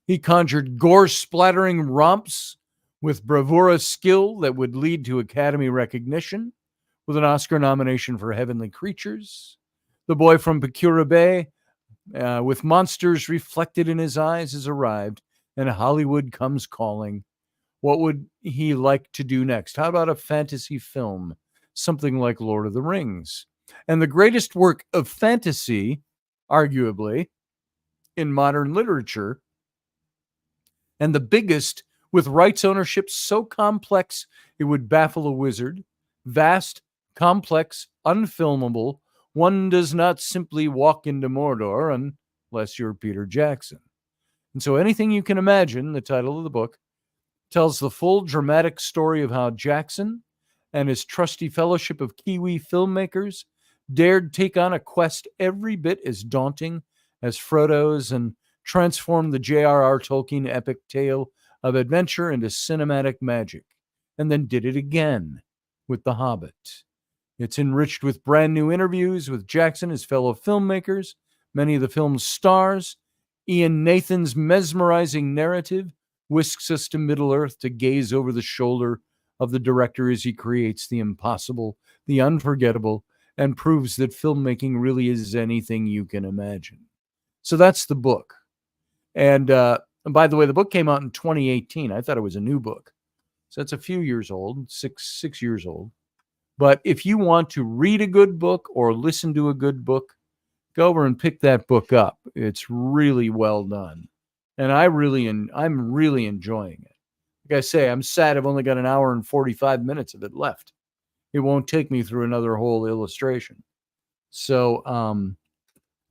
He conjured gore-splattering romps with bravura skill that would lead to Academy recognition, with an Oscar nomination for Heavenly Creatures. The boy from Pecura Bay, with monsters reflected in his eyes, has arrived, and Hollywood comes calling. What would he like to do next? How about a fantasy film? Something like Lord of the Rings. And the greatest work of fantasy, arguably, in modern literature, and the biggest, with rights ownership so complex it would baffle a wizard, vast, complex, unfilmable, one does not simply walk into Mordor unless you're Peter Jackson. And so anything you can imagine, the title of the book, tells the full dramatic story of how Jackson and his trusty fellowship of Kiwi filmmakers dared take on a quest every bit as daunting as Frodo's and transform the J.R.R. Tolkien epic tale of adventure into cinematic magic, and then did it again with The Hobbit. It's enriched with brand new interviews with Jackson, his fellow filmmakers, many of the film's stars. Ian Nathan's mesmerizing narrative whisks us to Middle-earth to gaze over the shoulder of the director as he creates the impossible, the unforgettable, and proves that filmmaking really is anything you can imagine. So that's the book. And by the way, the book came out in 2018. I thought it was a new book. So it's a few years old, six years old. But if you want to read a good book or listen to a good book, go over and pick that book up. It's really well done. And I'm really enjoying it. Like I say, I'm sad I've only got an hour and 45 minutes of it left. It won't take me through another whole illustration. So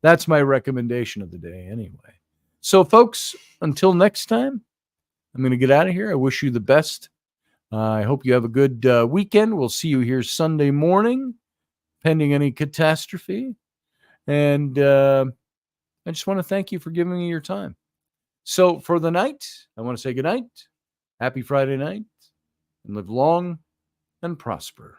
that's my recommendation of the day anyway. So folks, until next time, I'm going to get out of here. I wish you the best. I hope you have a good weekend. We'll see you here Sunday morning, pending any catastrophe. And I just want to thank you for giving me your time. So for the night, I want to say good night, happy Friday night, and live long and prosper.